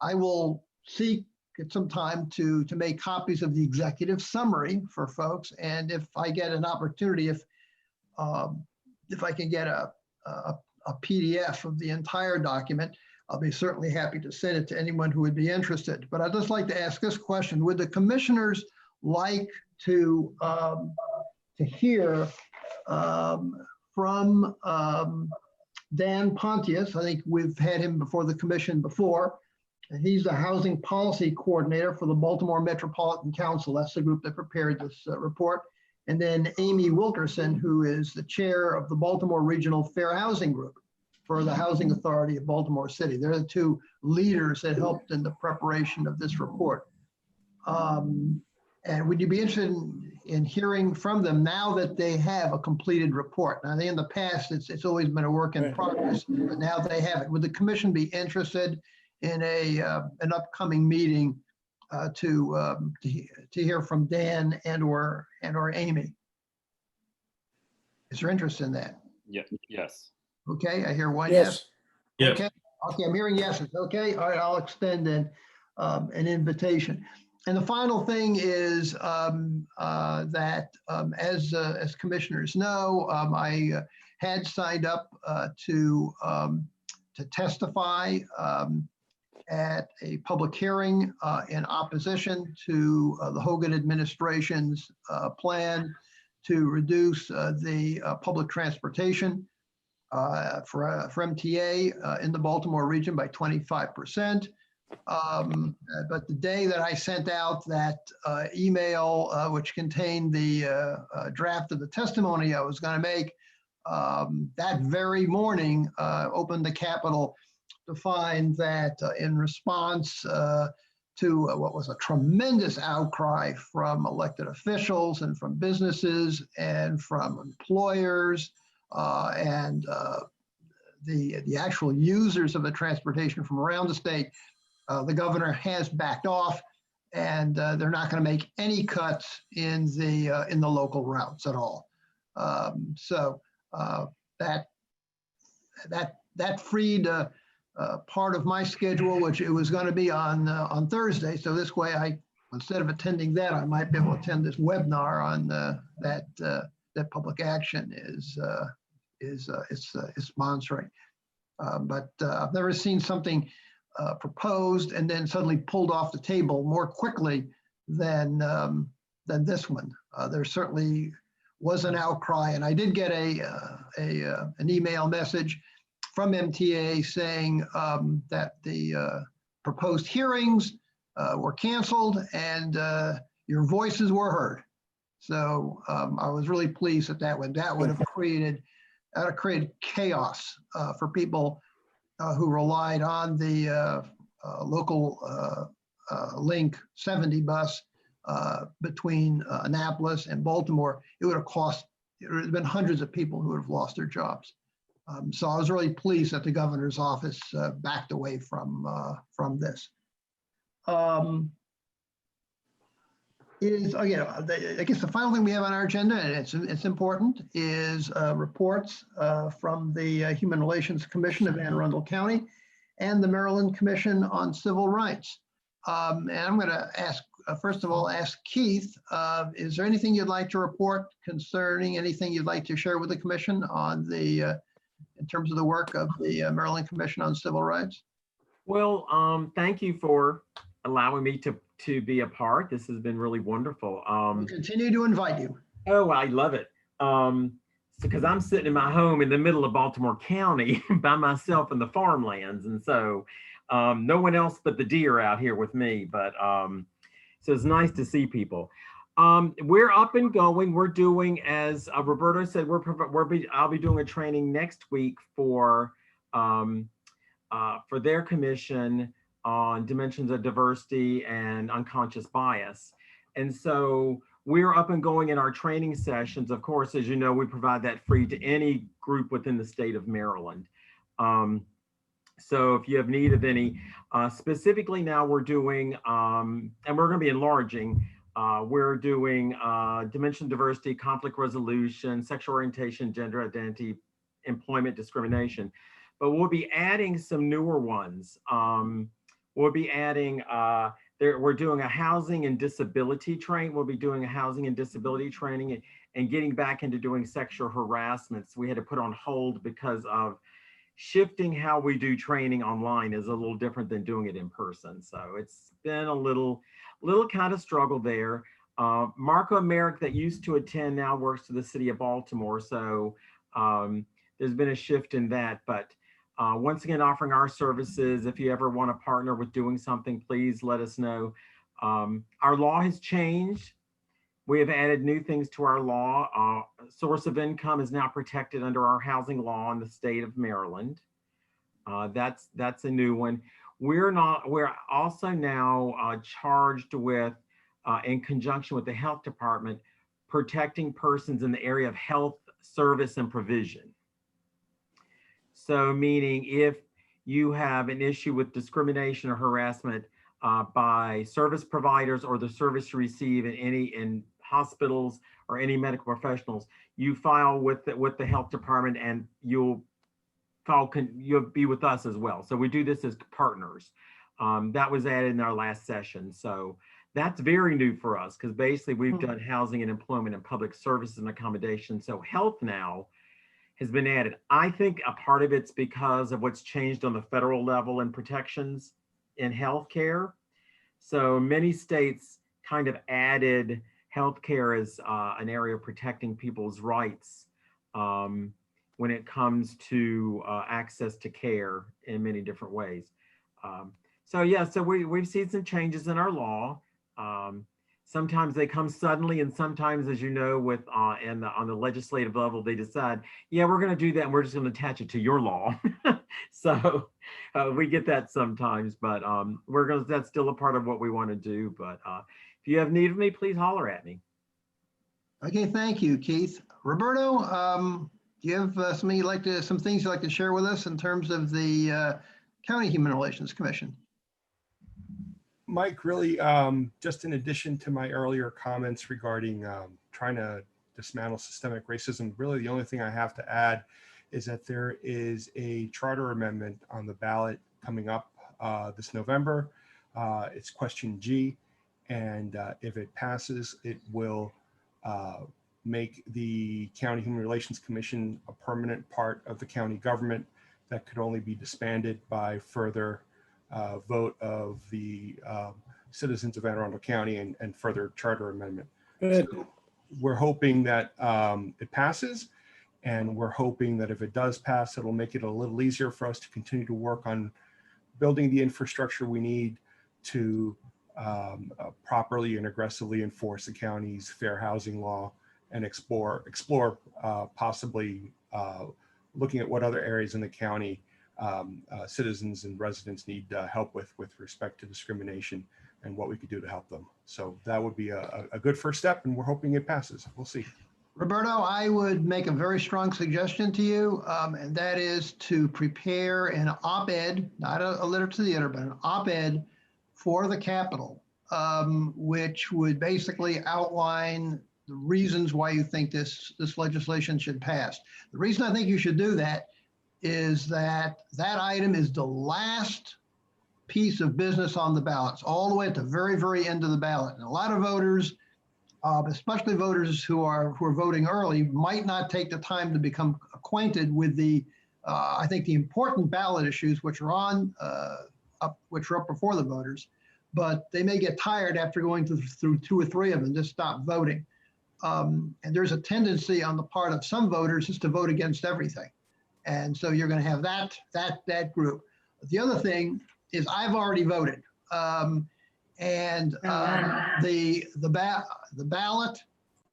S2: I will seek at some time to make copies of the executive summary for folks. And if I get an opportunity, if I can get a PDF of the entire document, I'll be certainly happy to send it to anyone who would be interested. But I'd just like to ask this question: would the commissioners like to hear from Dan Pontius? I think we've had him before the commission before. And he's the housing policy coordinator for the Baltimore Metropolitan Council. That's the group that prepared this report. and then Amy Wilkerson, who is the chair of the Baltimore Regional Fair Housing Group for the Housing Authority of Baltimore City. They're the two leaders that helped in the preparation of this report. And would you be interested in hearing from them now that they have a completed report? Now, in the past, it's always been a work in progress, but now they have it. Would the commission be interested in an upcoming meeting to hear from Dan and/or Amy? Is there interest in that?
S7: Yeah, yes.
S2: Okay, I hear one
S6: Yes.
S2: yes. Okay, okay, I'm hearing yeses. Okay, all right, I'll extend an invitation. And the final thing is that as commissioners know, I had signed up to testify at a public hearing in opposition to the Hogan administration's plan to reduce the public transportation for MTA in the Baltimore region by 25%. But the day that I sent out that email, which contained the draft of the testimony I was going to make, that very morning opened the Capitol to find that in response to what was a tremendous outcry from elected officials and from businesses and from employers and the actual users of the transportation from around the state, the governor has backed off, and they're not going to make any cuts in the local routes at all. So that freed part of my schedule, which it was going to be on Thursday. So this way, instead of attending that, I might be able to attend this webinar on that public action is sponsoring. But I've never seen something proposed and then suddenly pulled off the table more quickly than this one. There certainly was an outcry, and I did get an email message from MTA saying that the proposed hearings were canceled and your voices were heard. So I was really pleased that would have created chaos for people who relied on the local Link 70 bus between Annapolis and Baltimore. It would have been hundreds of people who would have lost their jobs. So I was really pleased that the governor's office backed away from this. I guess the final thing we have on our agenda, and it's important, is reports from the Human Relations Commission of Anne Arundel County and the Maryland Commission on Civil Rights. And I'm going to first of all, ask Keith, is there anything you'd like to report concerning anything you'd like to share with the commission on in terms of the work of the Maryland Commission on Civil Rights?
S15: Well, thank you for allowing me to be a part. This has been really wonderful.
S2: We'll continue to invite you.
S15: Oh, I love it. Because I'm sitting in my home in the middle of Baltimore County by myself in the farmlands. And so no one else but the deer out here with me. But so it's nice to see people. We're up and going. We're doing, as Roberto said, I'll be doing a training next week for their commission on dimensions of diversity and unconscious bias. And so we're up and going in our training sessions. Of course, as you know, we provide that free to any group within the state of Maryland. So if you have need of any, specifically now we're doing, and we're going to be enlarging, we're doing dimension diversity, conflict resolution, sexual orientation, gender identity, employment discrimination. But we'll be adding some newer ones. We'll be adding, we're doing a housing and disability training. We'll be doing a housing and disability training and getting back into doing sexual harassment. So we had to put on hold because of shifting how we do training online is a little different than doing it in person. So it's been a little kind of struggle there. Marco and Merrick that used to attend now works for the city of Baltimore. So there's been a shift in that, but once again, offering our services. If you ever want to partner with doing something, please let us know. Our law has changed. We have added new things to our law. Source of income is now protected under our housing law in the state of Maryland. That's a new one. We're also now charged with, in conjunction with the health department, protecting persons in the area of health service and provision. So meaning if you have an issue with discrimination or harassment by service providers or the service you receive in hospitals or any medical professionals, you file with the health department, and you'll be with us as well. So we do this as partners. That was added in our last session. So that's very new for us, because basically we've done housing and employment and public services and accommodation. So health now has been added. I think a part of it's because of what's changed on the federal level and protections in healthcare. So many states kind of added healthcare as an area of protecting people's rights when it comes to access to care in many different ways. So we've seen some changes in our law. Sometimes they come suddenly, and sometimes, as you know, on the legislative level, they decide, yeah, we're going to do that, and we're just going to attach it to your law. So we get that sometimes, but that's still a part of what we want to do. But if you have need of me, please holler at me.
S2: Okay, thank you, Keith. Roberto, do you have some things you'd like to share with us in terms of the County Human Relations Commission?
S12: Mike, really, just in addition to my earlier comments regarding trying to dismantle systemic racism, really the only thing I have to add is that there is a charter amendment on the ballot coming up this November. It's question G, and if it passes, it will make the County Human Relations Commission a permanent part of the county government that could only be disbanded by further vote of the citizens of Anne Arundel County and further charter amendment. So we're hoping that it passes, and we're hoping that if it does pass, it'll make it a little easier for us to continue to work on building the infrastructure we need to properly and aggressively enforce the county's fair housing law and explore possibly looking at what other areas in the county citizens and residents need help with respect to discrimination and what we could do to help them. So that would be a good first step, and we're hoping it passes. We'll see.
S2: Roberto, I would make a very strong suggestion to you, and that is to prepare an op-ed, not a letter to the editor, but an op-ed for the Capitol, which would basically outline the reasons why you think this legislation should pass. The reason I think you should do that is that item is the last piece of business on the ballots, all the way at the very, very end of the ballot. And a lot of voters, especially voters who are voting early, might not take the time to become acquainted with I think the important ballot issues which are up before the voters, but they may get tired after going through 2 or 3 of them and just stop voting. And there's a tendency on the part of some voters just to vote against everything. And so you're going to have that group. The other thing is I've already voted. The ballot,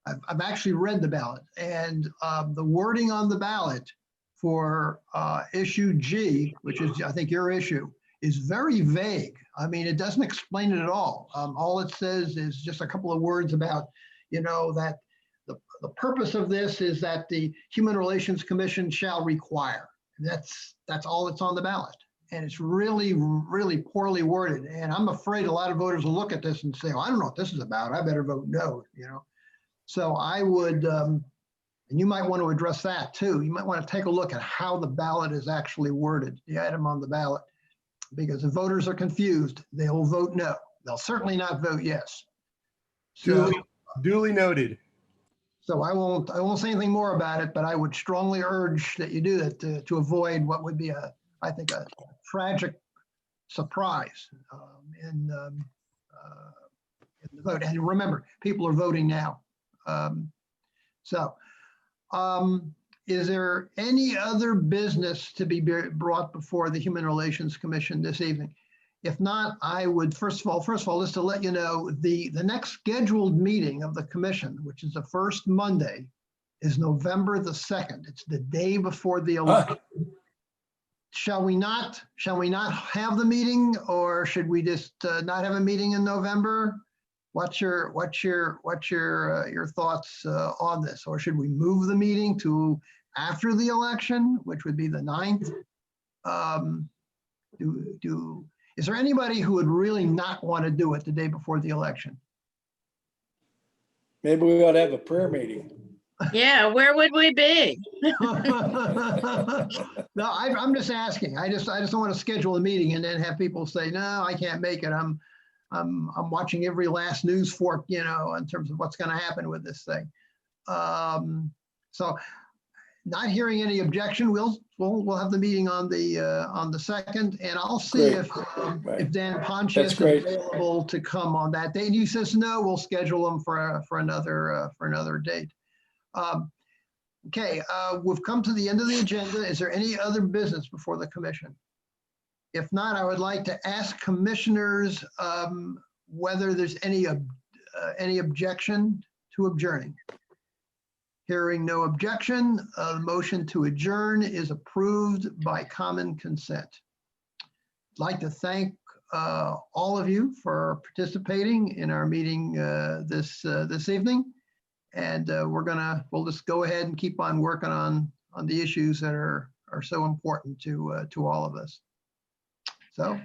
S2: I've actually read the ballot, and the wording on the ballot for issue G, which is I think your issue, is very vague. I mean, it doesn't explain it at all. All it says is just a couple of words about, that the purpose of this is that the Human Relations Commission shall require. That's all that's on the ballot. And it's really, really poorly worded. And I'm afraid a lot of voters will look at this and say, well, I don't know what this is about. I better vote no, So I would, and you might want to address that too. You might want to take a look at how the ballot is actually worded, the item on the ballot, because if voters are confused, they'll vote no. They'll certainly not vote yes. So,
S12: duly noted.
S2: So I won't say anything more about it, but I would strongly urge that you do that to avoid what would be I think a tragic surprise in the vote. And remember, people are voting now. Is there any other business to be brought before the Human Relations Commission this evening? If not, I would, first of all, just to let you know, the next scheduled meeting of the commission, which is the first Monday, is November the 2nd. It's the day before the election. Shall we not have the meeting, or should we just not have a meeting in November? What's your thoughts on this? Or should we move the meeting to after the election, which would be the 9th? Is there anybody who would really not want to do it the day before the election?
S6: Maybe we ought to have a prayer meeting.
S8: Yeah, where would we be?
S2: No, I'm just asking. I just don't want to schedule a meeting and then have people say, no, I can't make it. I'm watching every last news fork, in terms of what's going to happen with this thing. So not hearing any objection, we'll have the meeting on the 2nd, and I'll see if Dan Pontius is available to come on that day. And he says no, we'll schedule him for another date. Okay, we've come to the end of the agenda. Is there any other business before the commission? If not, I would like to ask commissioners whether there's any objection to adjourning. Hearing no objection, the motion to adjourn is approved by common consent. I'd like to thank all of you for participating in our meeting this evening. And we'll just go ahead and keep on working on the issues that are so important to all of us. So